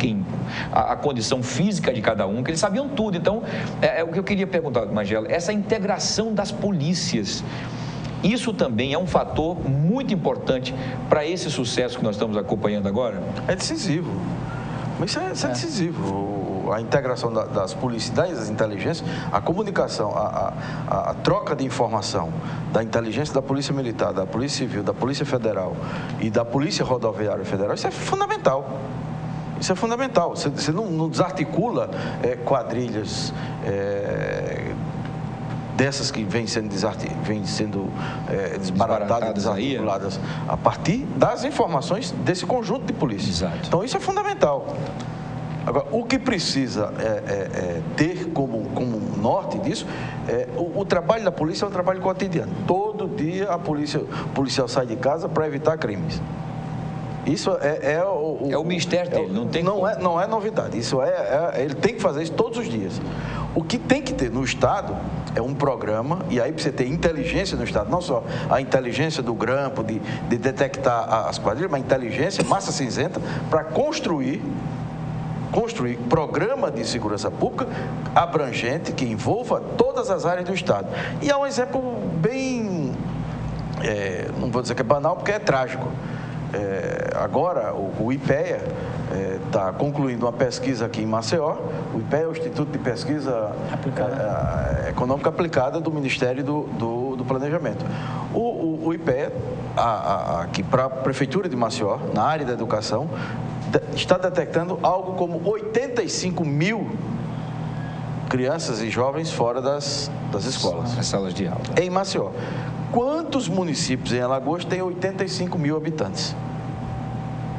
a condição física de cada um, que eles sabiam tudo. Então, o que eu queria perguntar, Magela, essa integração das polícias, isso também é um fator muito importante para esse sucesso que nós estamos acompanhando agora? É decisivo. Mas isso é decisivo. A integração das polícias, das inteligências, a comunicação, a troca de informação da inteligência da Polícia Militar, da Polícia Civil, da Polícia Federal e da Polícia Rodoviária Federal, isso é fundamental. Isso é fundamental. Você não desarticula quadrilhas dessas que vêm sendo desbaratadas e desarticuladas a partir das informações desse conjunto de polícia. Exato. Então, isso é fundamental. Agora, o que precisa ter como norte disso, o trabalho da polícia é um trabalho cotidiano. Todo dia o policial sai de casa para evitar crimes. Isso é o mistério dele, não é novidade. Isso ele tem que fazer isso todos os dias. O que tem que ter no Estado é um programa, e aí precisa ter inteligência no Estado, não só a inteligência do grampo, de detectar as quadrilhas, mas a inteligência, massa cinzenta, para construir programa de segurança pública abrangente, que envolva todas as áreas do Estado. E há um exemplo bem, não vou dizer que é banal, porque é trágico. Agora, o IPEA está concluindo uma pesquisa aqui em Maceió. O IPEA é o Instituto de Pesquisa Econômica Aplicada do Ministério do Planejamento. O IPEA, aqui para a Prefeitura de Maceió, na área da educação, está detectando algo como 85 mil crianças e jovens fora das escolas. As salas de aula. Em Maceió. Quantos municípios em Alagoas têm 85 mil habitantes?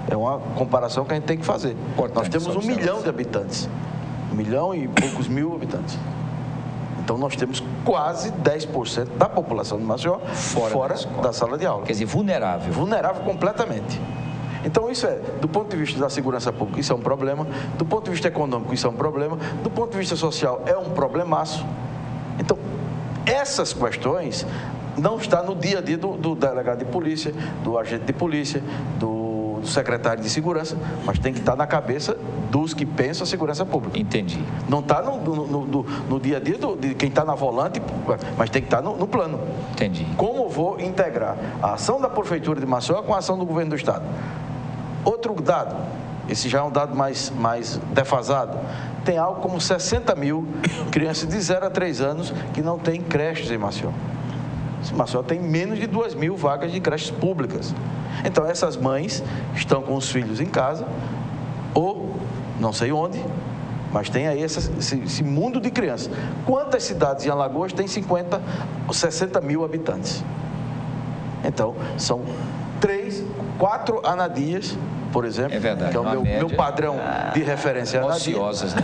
É uma comparação que a gente tem que fazer. Nós temos 1 milhão de habitantes. 1 milhão e poucos mil habitantes. Então, nós temos quase 10% da população de Maceió fora da sala de aula. Quer dizer, vulnerável. Vulnerável completamente. Então, isso do ponto de vista da segurança pública, isso é um problema. Do ponto de vista econômico, isso é um problema. Do ponto de vista social, é um problemaço. Então, essas questões não estão no dia a dia do delegado de polícia, do agente de polícia, do secretário de segurança, mas tem que estar na cabeça dos que pensam a segurança pública. Entendi. Não está no dia a dia de quem está na volante, mas tem que estar no plano. Entendi. Como vou integrar a ação da Prefeitura de Maceió com a ação do Governo do Estado? Outro dado, esse já é um dado mais defasado, tem algo como 60 mil crianças de 0 a 3 anos que não têm creches em Maceió. Maceió tem menos de 2 mil vagas de creches públicas. Então, essas mães estão com os filhos em casa, ou não sei onde, mas tem aí esse mundo de crianças. Quantas cidades em Alagoas têm 50 ou 60 mil habitantes? Então, são 4 Anadias, por exemplo, que é o meu padrão de referência. Ociosas, né?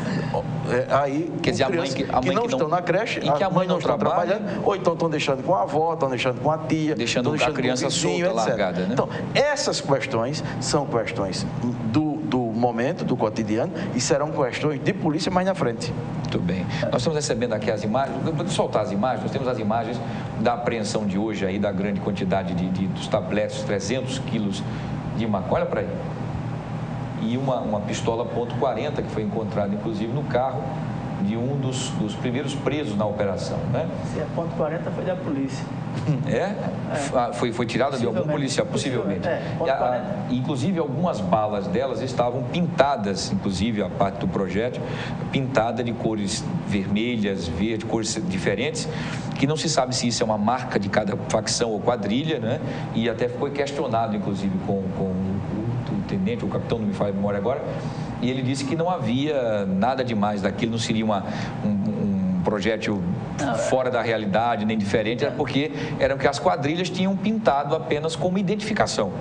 Aí, quer dizer, a mãe que não estão na creche, e que a mãe não está trabalhando, ou então estão deixando com a avó, estão deixando com a tia, deixando a criança solta, largada, né? Então, essas questões são questões do momento, do cotidiano, e serão questões de polícia mais na frente. Muito bem. Nós estamos recebendo aqui as imagens, vou soltar as imagens, nós temos as imagens da apreensão de hoje aí, da grande quantidade dos tabletes, 300 quilos de maconha, olha para aí. E uma pistola .40 que foi encontrada, inclusive, no carro de um dos primeiros presos na operação, né? Se é .40 foi da polícia. Foi tirada de algum policial, possivelmente. Inclusive, algumas balas delas estavam pintadas, inclusive a parte do projétil, pintada de cores vermelhas, verde, cores diferentes, que não se sabe se isso é uma marca de cada facção ou quadrilha, né? E até foi questionado, inclusive, com o tenente, o capitão, não me fala a memória agora, e ele disse que não havia nada demais daquilo, não seria um projétil fora da realidade, nem diferente, era porque eram que as quadrilhas tinham pintado apenas como identificação.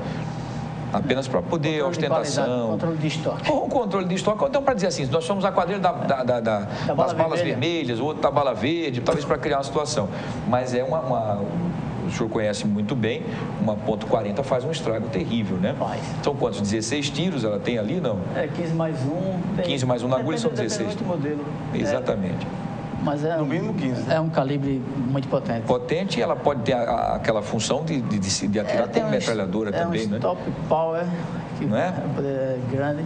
Apenas para poder ostentação. Controle de estoque. Ou controle de estoque. Então, para dizer assim, nós somos a quadrilha das balas vermelhas, o outro da bala verde, talvez para criar uma situação. Mas o senhor conhece muito bem, uma .40 faz um estrago terrível, né? Faz. São quantos? 16 tiros ela tem ali, não? 15 mais 1. 15 mais 1 na agulha são 16. Depende muito do modelo. Exatamente. Mas No mínimo 15. É um calibre muito potente. Potente, e ela pode ter aquela função de atirar como metralhadora também, né? É um stop power, que Não é? grande.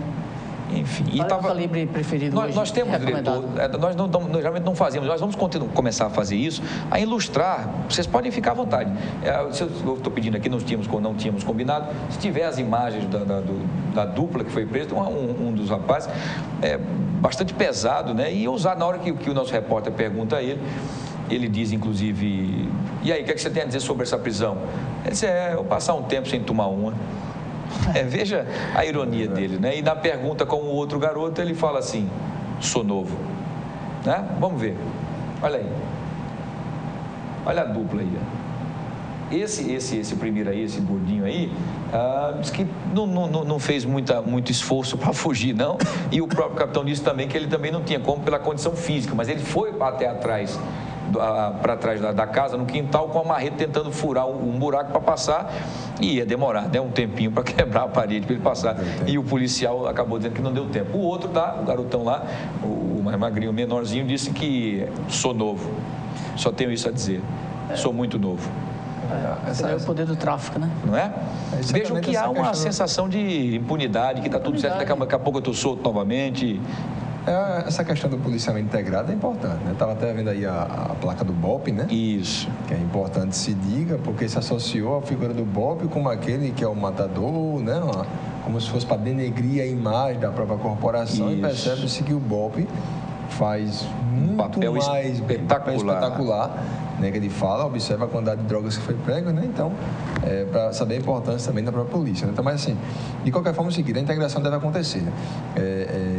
Enfim. Qual é o calibre preferido hoje? Nós temos, diretor, nós geralmente não fazemos, nós vamos começar a fazer isso, a ilustrar, vocês podem ficar à vontade. Eu estou pedindo aqui, não tínhamos combinado, se tiver as imagens da dupla que foi presa, um dos rapazes, bastante pesado, né? E usar na hora que o nosso repórter pergunta a ele diz, inclusive, e aí, o que é que você tem a dizer sobre essa prisão? Ele disse, eu passar um tempo sem tomar uma. Veja a ironia dele, né? E na pergunta com o outro garoto, ele fala assim, sou novo, né? Vamos ver, olha aí, olha a dupla aí, ó. Esse primeiro aí, esse gordinho aí, diz que não fez muito esforço para fugir, não, e o próprio capitão disse também que ele também não tinha como pela condição física, mas ele foi até atrás, para trás da casa, no quintal, com a marreta tentando furar um buraco para passar, e ia demorar, né, um tempinho para quebrar a parede para ele passar, e o policial acabou dizendo que não deu tempo. O outro, o garotão lá, o mais magrinho, menorzinho, disse que sou novo, só tenho isso a dizer, sou muito novo. Esse é o poder do tráfico, né? Não é? Vejam que há uma sensação de impunidade, que está tudo certo, daqui a pouco eu estou solto novamente. Essa questão do policiamento integrado é importante, né? Estava até vendo aí a placa do BOP, né? Isso. Que é importante se diga, porque se associou a figura do BOP como aquele que é o matador, né? Como se fosse para denegrir a imagem da própria corporação. Isso. E percebe-se que o BOP faz muito papel mais espetacular, né, que ele fala, observa a quantidade de drogas que foi pego, né? Então, para saber a importância também da própria polícia, né? Então, mas assim, de qualquer forma, é o seguinte, a integração deve acontecer, né?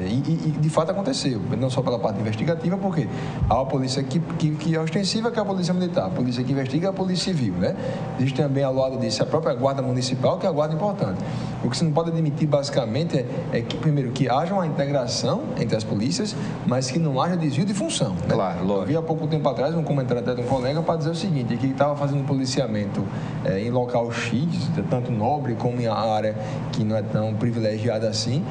E de fato aconteceu, não só pela parte investigativa, porque há a polícia que é ostensiva, que é a polícia militar, a polícia que investiga é a polícia civil, né? Existe também, ao lado disso, a própria guarda municipal, que é a guarda importante. O que você não pode admitir, basicamente, é que, primeiro, que haja uma integração entre as polícias, mas que não haja desvio de função, né? Claro, lógico. Eu vi há pouco tempo atrás um comentário até de um colega para dizer o seguinte, que estava fazendo policiamento em local X, tanto nobre como em área que não é tão privilegiada assim,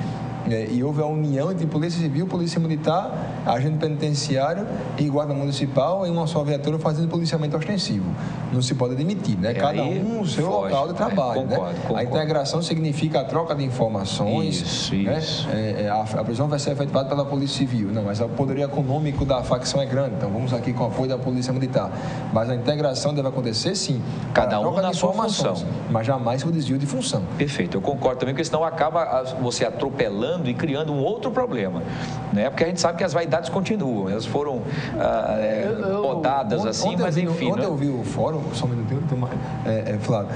e houve a união entre polícia civil, polícia militar, agente penitenciário e guarda municipal em uma só viatura fazendo policiamento ostensivo. Não se pode admitir, né? Cada um no seu local de trabalho, né? Concordo. A integração significa a troca de informações. Isso. Né? A prisão vai ser efetuada pela polícia civil. Não, mas o poder econômico da facção é grande. Então vamos aqui com o apoio da polícia militar. Mas a integração deve acontecer, sim. Cada um na sua função. Mas jamais o desvio de função. Perfeito. Eu concordo também, porque senão acaba você atropelando e criando um outro problema, né? Porque a gente sabe que as vaidades continuam, elas foram podadas assim, mas enfim. Ontem eu vi o fórum, só um minutinho, Flávio,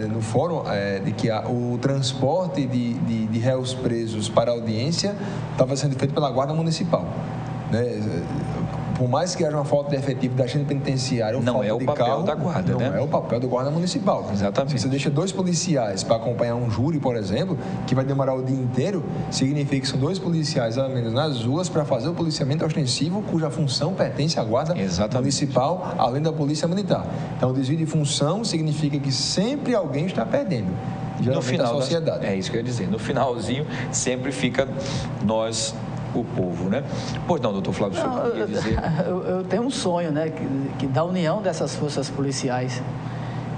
no fórum de que o transporte de réus presos para a audiência estava sendo feito pela Guarda Municipal, né? Por mais que haja uma falta de efetivo da agente penitenciária ou falta de carro, não é o papel da guarda, né? Não é o papel do guarda municipal. Exatamente. Se você deixa 2 policiais para acompanhar um júri, por exemplo, que vai demorar o dia inteiro, significa que são 2 policiais, ao menos, nas ruas para fazer o policiamento ostensivo, cuja função pertence à guarda municipal, além da polícia militar. Então, o desvio de função significa que sempre alguém está perdendo. No final da sociedade. É isso que eu ia dizer. No finalzinho, sempre fica nós, o povo, né? Pois não, doutor Flávio, o senhor queria dizer? Eu tenho um sonho, né? Que da união dessas forças policiais,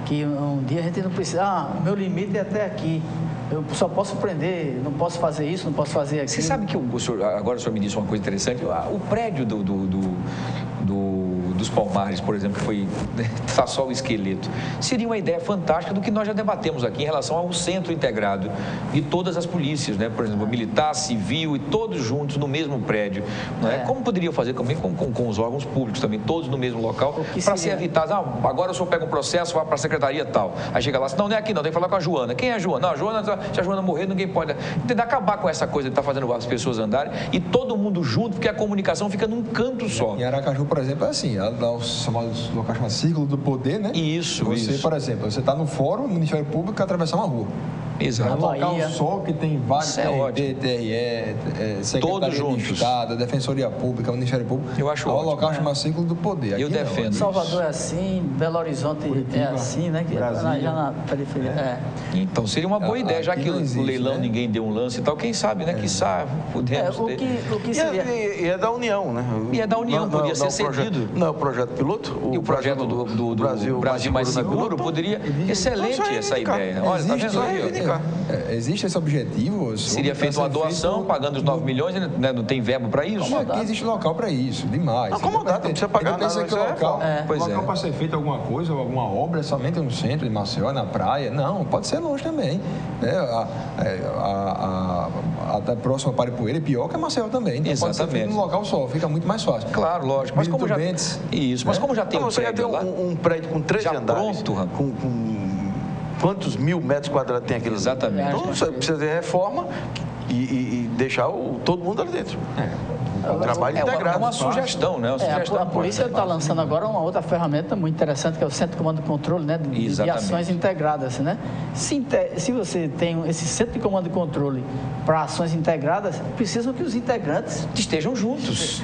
que um dia a gente não precisa, meu limite é até aqui, eu só posso prender, não posso fazer isso, não posso fazer aquilo. Você sabe que agora o senhor me disse uma coisa interessante, o prédio dos Palmares, por exemplo, que foi tá só o esqueleto, seria uma ideia fantástica do que nós já debatemos aqui em relação ao centro integrado de todas as polícias, né? Por exemplo, militar, civil e todos juntos no mesmo prédio, não é? Como poderia fazer também com os órgãos públicos também, todos no mesmo local, para se evitar, agora o senhor pega um processo, vai para a secretaria tal, aí chega lá, não é aqui não, tem que falar com a Joana. Quem é a Joana? Não, se a Joana morrer, ninguém pode. Tentar acabar com essa coisa de estar fazendo as pessoas andarem e todo mundo junto, porque a comunicação fica num canto só. Em Aracaju, por exemplo, é assim, dá os locais chamados círculo do poder, né? Isso. Por exemplo, você está no fórum, no Ministério Público, atravessar uma rua. Exato. É um local Bahia. só que tem vários ótimo. TRE, Secretaria Todos de juntos. Estado, Defensoria Pública, Ministério Público. Eu acho é um ótimo. local chamado Círculo do Poder. Eu Aqui não. defendo. Salvador é assim, Belo Horizonte Curitiba, é assim, né? Que Brasília. já na periferia. É. Então seria uma boa ideia, já Aqui que não existe, o leilão né? ninguém deu um lance e tal, quem sabe, né? Quiçá podemos O ter. que seria... E é da União, né? E é da União, podia ser o projeto- cedido. Não é o projeto piloto? E o projeto do Brasil Mais Seguro poderia... Excelente Então, só essa reivindicar. ideia. Olha, tá vendo aí? reivindicar. Existe esse objetivo? Seria feita uma doação, pagando os 9 milhões, né? Não tem verbo para isso? E aqui existe local para isso, demais. Acomodado, não precisa pagar Pensa nada, que isso é local, Pois local é. para ser feita alguma coisa, ou alguma obra, é somente no centro de Maceió, na praia. Não, pode ser longe também. Né? Até próximo a Paripoeira, pior que a Maceió também. Então pode ser feito Exatamente. num local só, fica muito mais fácil. Claro, lógico. Mas como já... Bentes, Isso, mas como já tem Não, um você já tem prédio lá... um prédio com 13 Já andares. pronto, rapaz. com quantos mil metros quadrados tem aquele? Exatamente. Então você precisa de reforma e deixar todo mundo ali dentro. Um trabalho É integrado. uma sugestão, né? Uma sugestão A polícia está lançando agora uma outra ferramenta muito interessante, que é o Centro de Comando e Controle, né? De Exatamente. ações integradas, né? Se você tem esse Centro de Comando e Controle para ações integradas, precisam que os integrantes, Estejam juntos.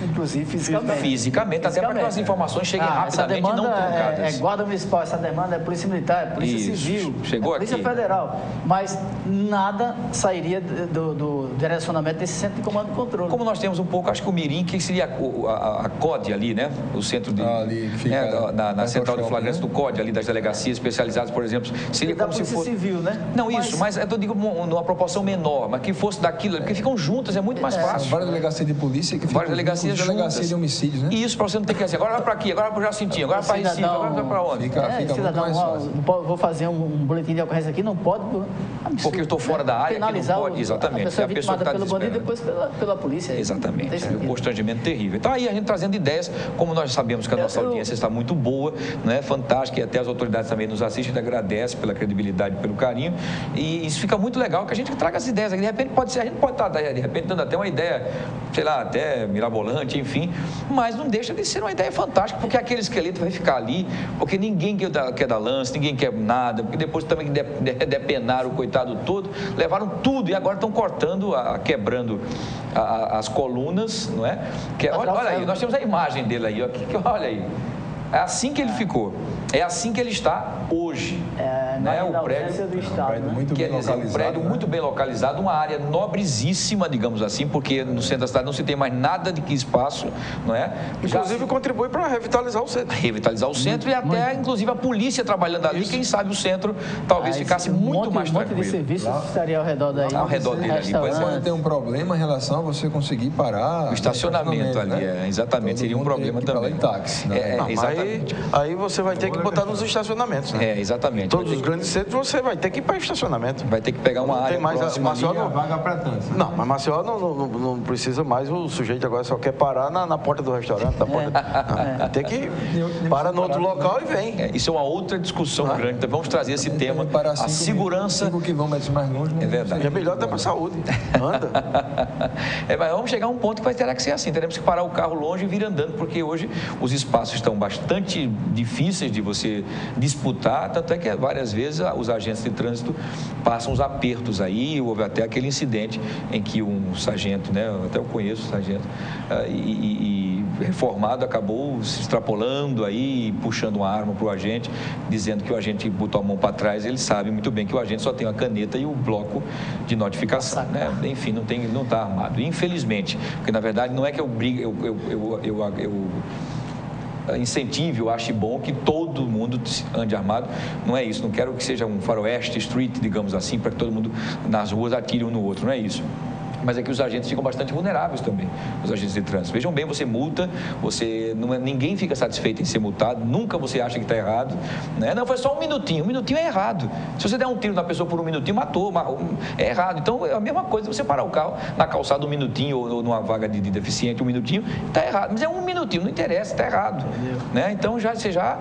inclusive fisicamente. Fisicamente, até para que as informações cheguem rapidamente e não essa demanda truncadas. é Guarda Municipal, essa demanda é Polícia Militar, é Polícia Isso. Civil, Chegou é Polícia aqui. Federal. Mas nada sairia do direcionamento desse Centro de Comando e Controle. Como nós temos um pouco, acho que o Mirim, que seria a COD ali, né? O centro de... Ali, que fica na central de shopping, flagrantes né? do COD, ali das delegacias especializadas, por exemplo. Seria da como se Polícia fosse... Civil, né? Não, isso, mas eu digo numa proporção menor, mas que fosse daquilo, porque ficam juntas, é muito mais São fácil. várias delegacias de polícia que ficam Várias delegacias juntas, delegacia juntas. de homicídios, né? E isso para você não ter que dizer, agora vai para aqui, agora para Jacintinho, agora para Recife, agora vai para onde? Fica muito cidadão, mais fácil. vou fazer um boletim de ocorrência aqui, não pode... absurdo, Porque eu estou fora da área, que não penalizar pode, exatamente. A pessoa É a é pessoa vitimada que tá pelo bandido e depois pela polícia. Não tem Exatamente, sentido. um constrangimento terrível. Então aí a gente trazendo ideias, como nós sabemos que a nossa audiência está muito boa, né, fantástica, e até as autoridades também nos assistem, a gente agradece pela credibilidade, pelo carinho, e isso fica muito legal, que a gente traga as ideias, de repente pode ser, a gente pode estar de repente dando até uma ideia, sei lá, até mirabolante, enfim, mas não deixa de ser uma ideia fantástica, porque aquele esqueleto vai ficar ali, porque ninguém quer dar lance, ninguém quer nada, porque depois também depenaram o coitado todo, levaram tudo e agora estão cortando, quebrando as colunas, não é? Olha aí, nós temos a imagem dele aí, ó, olha aí. É assim que ele ficou. É assim que ele está hoje. Né? O prédio do Estado, né? muito bem Quer dizer, um localizado, prédio né? muito bem localizado, uma área nobresíssima, digamos assim, porque no centro da cidade não se tem mais nada de que espaço, não é? Inclusive contribui para revitalizar o centro. Revitalizar o centro e até, inclusive, a polícia trabalhando ali, quem sabe o centro talvez ficasse muito mais Um monte de tranquilo. serviços estaria ao redor daí. Ao redor dele ali, pois é. Pode ter um problema em relação a você conseguir parar... O estacionamento ali, exatamente, seria um problema também. Táxi, né? Não, mas Exatamente. aí você vai ter que botar nos estacionamentos, né? Exatamente. Todos os grandes centros você vai ter que ir para estacionamento. Vai ter que pegar uma Não área tem mais próxima Maceió ali. não- vaga para tanto. Não, mas Maceió não precisa mais, o sujeito agora só quer parar na porta do restaurante, na porta. Não, tem que para no outro local e vem. Isso é uma outra discussão grande. Então vamos trazer esse tema, Para a segurança. 5 quilômetros mais longe. É verdade. E é melhor até para a saúde. Anda. Mas vamos chegar a um ponto que vai ter que ser assim. Teremos que parar o carro longe e vir andando, porque hoje os espaços estão bastante difíceis de você disputar. Tanto é que várias vezes os agentes de trânsito passam os apertos aí. Houve até aquele incidente em que um sargento, né, até eu conheço o sargento, reformado, acabou se extrapolando aí, puxando uma arma para o agente, dizendo que o agente botou a mão para trás. Ele sabe muito bem que o agente só tem a caneta e o bloco de notificação, né? Enfim, não está armado. Infelizmente, porque na verdade não é que eu incentive, eu acho bom que todo mundo ande armado. Não é isso, não quero que seja um faroeste street, digamos assim, para que todo mundo nas ruas atire um no outro, não é isso. Mas é que os agentes ficam bastante vulneráveis também, os agentes de trânsito. Vejam bem, você multa, ninguém fica satisfeito em ser multado, nunca você acha que está errado, né? Não, foi só um minutinho é errado. Se você der um tiro na pessoa por um minutinho, matou, é errado. Então é a mesma coisa você parar o carro na calçada um minutinho ou numa vaga de deficiente um minutinho, está errado. Mas é um minutinho, não interessa, está errado. Né? Então você já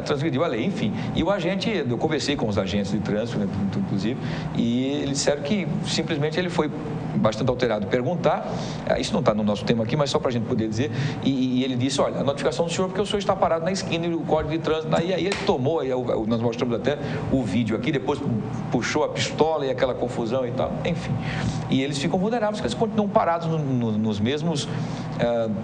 transgrediu a lei, enfim. E o agente, eu conversei com os agentes de trânsito, né, inclusive, e eles disseram que simplesmente ele foi bastante bastante alterado perguntar, isso não está no nosso tema aqui, mas só para a gente poder dizer, e ele disse, olha, a notificação do senhor porque o senhor está parado na esquina e o código de trânsito, aí ele tomou, aí nós mostramos até o vídeo aqui, depois puxou a pistola e aquela confusão e tal, enfim. E eles ficam vulneráveis, porque eles continuam parados nos mesmos,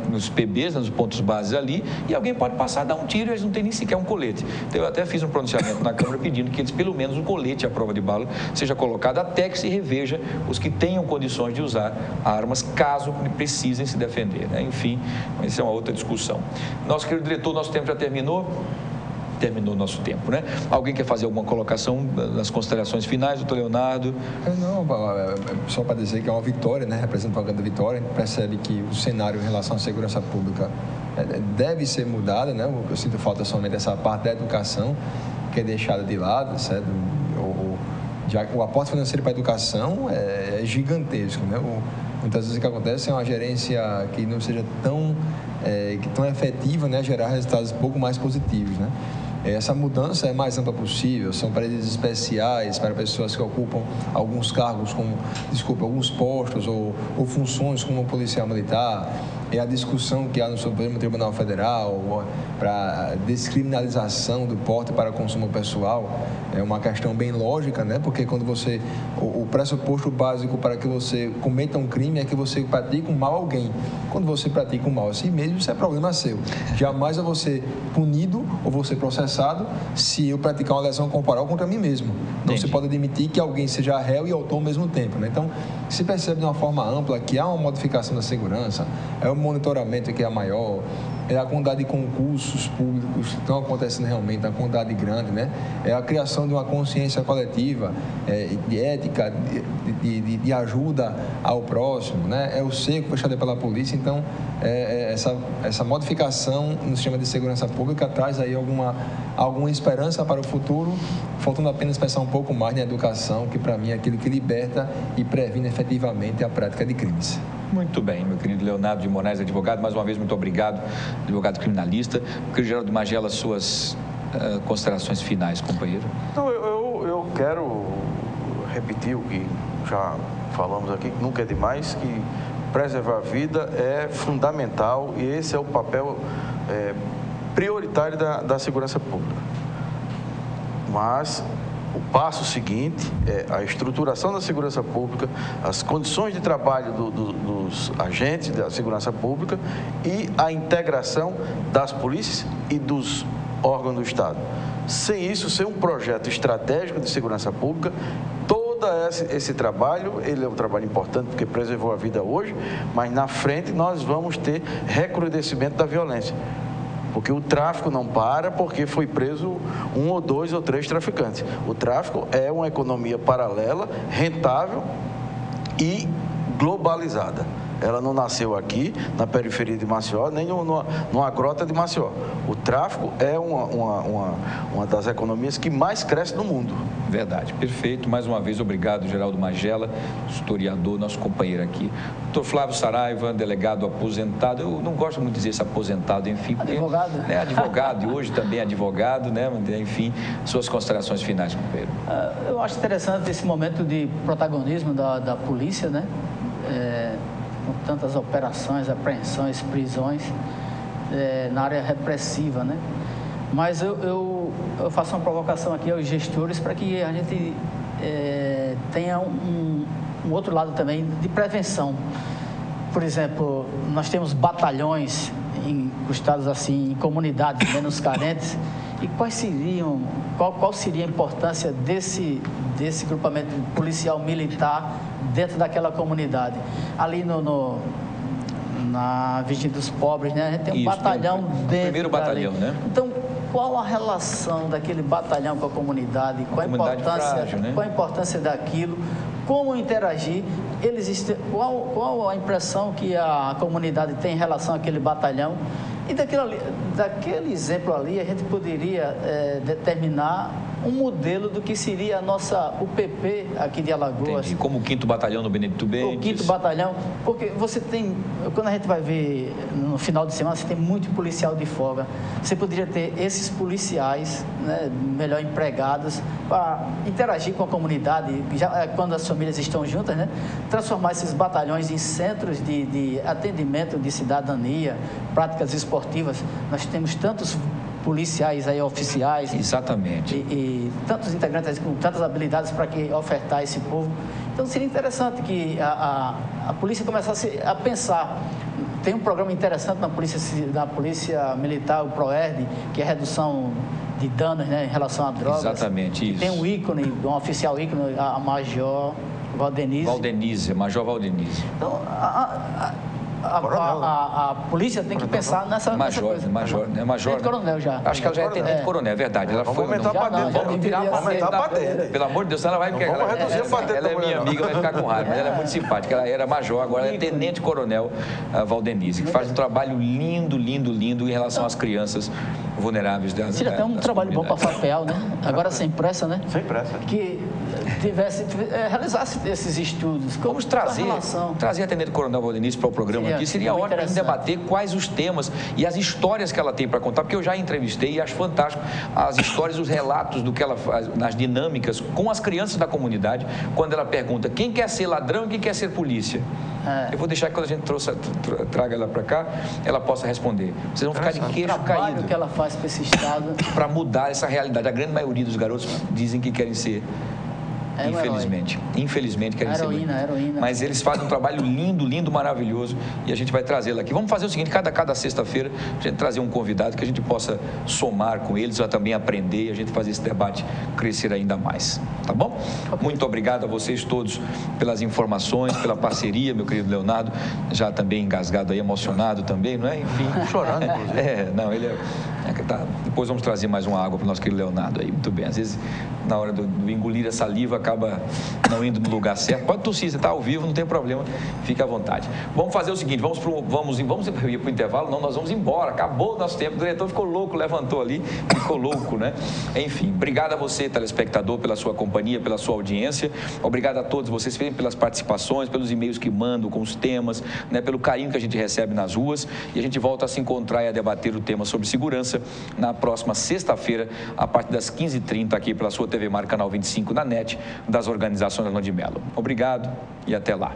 nos PBs, nos pontos bases ali, e alguém pode passar, dar um tiro e eles não têm nem sequer um colete. Então, eu até fiz um pronunciamento na Câmara pedindo que eles, pelo menos, o colete à prova de bala seja colocado até que se reveja os que tenham condições de usar armas, caso precisem se defender, né? Enfim, essa é uma outra discussão. Nosso querido diretor, nosso tempo já terminou o nosso tempo, né? Alguém quer fazer alguma colocação nas considerações finais, doutor Leonardo? Não, só para dizer que é uma vitória, né? Representa uma grande vitória. A gente percebe que o cenário em relação à segurança pública deve ser mudado, né? Eu sinto falta somente dessa parte da educação, que é deixada de lado, certo? O aporte financeiro para a educação é gigantesco, né? Muitas vezes o que acontece é uma gerência que não seja tão efetiva, né? Gerar resultados um pouco mais positivos, né? Essa mudança é mais ampla possível, são paredes especiais para pessoas que ocupam alguns cargos, alguns postos ou funções como policial militar. É a discussão que há no Supremo Tribunal Federal para descriminalização do porte para consumo pessoal. É uma questão bem lógica, né? Porque quando o pressuposto básico para que você cometa um crime é que você pratique um mal a alguém. Quando você pratica um mal a si mesmo, isso é problema seu. Jamais eu vou ser punido ou vou ser processado se eu praticar uma lesão corporal contra mim mesmo. Não se pode admitir que alguém seja réu e autor ao mesmo tempo, né? Então, se percebe de uma forma ampla que há uma modificação da segurança, é o monitoramento que é maior, é a quantidade de concursos públicos que estão acontecendo realmente, a quantidade grande, né? É a criação de uma consciência coletiva, de ética, de ajuda ao próximo, né? É o cerco fechado pela polícia. Então, essa modificação no sistema de segurança pública traz aí alguma esperança para o futuro, faltando apenas pensar um pouco mais na educação, que para mim é aquilo que liberta e previne efetivamente a prática de crimes. Muito bem, meu querido Leonardo de Moraes, advogado, mais uma vez muito obrigado, advogado criminalista. Querido Geraldo Magela, suas considerações finais, companheiro. Então, eu quero repetir o que já falamos aqui, que nunca é demais, que preservar a vida é fundamental e esse é o papel prioritário da segurança pública. Mas o passo seguinte é a estruturação da segurança pública, as condições de trabalho dos agentes da segurança pública e a integração das polícias e dos órgãos do Estado. Sem isso, sem um projeto estratégico de segurança pública, todo esse trabalho, ele é um trabalho importante porque preservou a vida hoje, mas na frente nós vamos ter recrudescimento da violência. Porque o tráfico não para porque foi preso 1 ou 2 ou 3 traficantes. O tráfico é uma economia paralela, rentável e globalizada. Ela não nasceu aqui, na periferia de Maceió, nem numa grota de Maceió. O tráfico é uma das economias que mais cresce no mundo. Verdade, perfeito. Mais uma vez, obrigado, Geraldo Magela, historiador, nosso companheiro aqui. Dr. Flávio Saraiva, delegado aposentado. Eu não gosto muito de dizer esse aposentado, enfim. Porque, advogado. Né, advogado, e hoje também advogado, né? Enfim, suas considerações finais, companheiro. Eu acho interessante esse momento de protagonismo da polícia, né? Com tantas operações, apreensões, prisões na área repressiva, né? Mas eu faço uma provocação aqui aos gestores para que a gente tenha um outro lado também de prevenção. Por exemplo, nós temos batalhões encostados assim em comunidades menos carentes. E qual seria a importância desse grupamento policial militar dentro daquela comunidade? Ali na Virgem dos Pobres, né? A gente tem um batalhão dentro. O primeiro batalhão, né? Então, qual a relação daquele batalhão com a comunidade? Qual a importância daquilo? Como interagir? Qual a impressão que a comunidade tem em relação àquele batalhão? E daquele exemplo ali, a gente poderia determinar um modelo do que seria a nossa UPP aqui de Alagoas. Entendi. Como o 5º Batalhão do Benedito Bentes. O 5º Batalhão, porque você tem, quando a gente vai ver no final de semana, você tem muito policial de folga. Você poderia ter esses policiais, né, melhor empregados, para interagir com a comunidade, já, quando as famílias estão juntas, né, transformar esses batalhões em centros de atendimento de cidadania, práticas esportivas. Nós temos tantos policiais aí, oficiais. Exatamente. E tantos integrantes com tantas habilidades para que ofertar esse povo. Então seria interessante que a polícia começasse a pensar. Tem um programa interessante na polícia militar, o PROERD, que é a redução de danos, né, em relação a drogas. Exatamente isso. Tem um ícone, um oficial ícone, a Major Valdenise. Major Valdenise. Então, a polícia tem que pensar nessa coisa. Major, né? Coronel já. Acho que ela já é tenente coronel, é verdade. Ela Vamos aumentar para dentro. Vamos tirar para dentro. Pelo amor de Deus, ela vai... Vamos reduzir para dentro. Ela é minha amiga, vai ficar com raiva, mas ela é muito simpática. Ela era major, agora é tenente coronel Valdenise, que faz um trabalho lindo em relação às crianças vulneráveis das Seria até um trabalho bom para a FAPEL, né? Agora sem pressa, né? Sem pressa. Que realizasse esses estudos. Vamos trazer a tenente coronel Valdenise para o programa aqui. Seria ótimo a gente debater quais os temas e as histórias que ela tem para contar, porque eu já entrevistei e acho fantástico as histórias, os relatos do que ela faz nas dinâmicas com as crianças da comunidade, quando ela pergunta quem quer ser ladrão e quem quer ser polícia. Eu vou deixar que quando a gente traga ela para cá, ela possa responder. Vocês vão ficar de queixo caído. O que ela faz para esse estado. Para mudar essa realidade. A grande maioria dos garotos dizem que querem ser. Infelizmente querem ser. Heroína. Mas eles fazem um trabalho lindo, maravilhoso, e a gente vai trazê-la aqui. Vamos fazer o seguinte, cada sexta-feira a gente trazer um convidado que a gente possa somar com eles, ou também aprender e a gente fazer esse debate crescer ainda mais. Tá bom? Muito obrigado a vocês todos pelas informações, pela parceria, meu querido Leonardo, já também engasgado aí, emocionado também, não é? Enfim. Chorando, inclusive. Ele tá. Depois vamos trazer mais uma água para o nosso querido Leonardo aí. Muito bem. Às vezes, na hora do engolir a saliva, acaba não indo no lugar certo. Pode tossir, você está ao vivo, não tem problema, fica à vontade. Vamos fazer o seguinte, vamos ir para o intervalo, não, nós vamos embora, acabou o nosso tempo, o diretor ficou louco, levantou ali, ficou louco, né? Enfim, obrigado a você, telespectador, pela sua companhia, pela sua audiência, obrigado a todos vocês pelas participações, pelos e-mails que mandam com os temas, né, pelo carinho que a gente recebe nas ruas, e a gente volta a se encontrar e a debater o tema sobre segurança na próxima sexta-feira, a partir das 15h30, aqui pela sua TV Mar, canal 25, na NET, das organizações Orlando de Mello. Obrigado e até lá.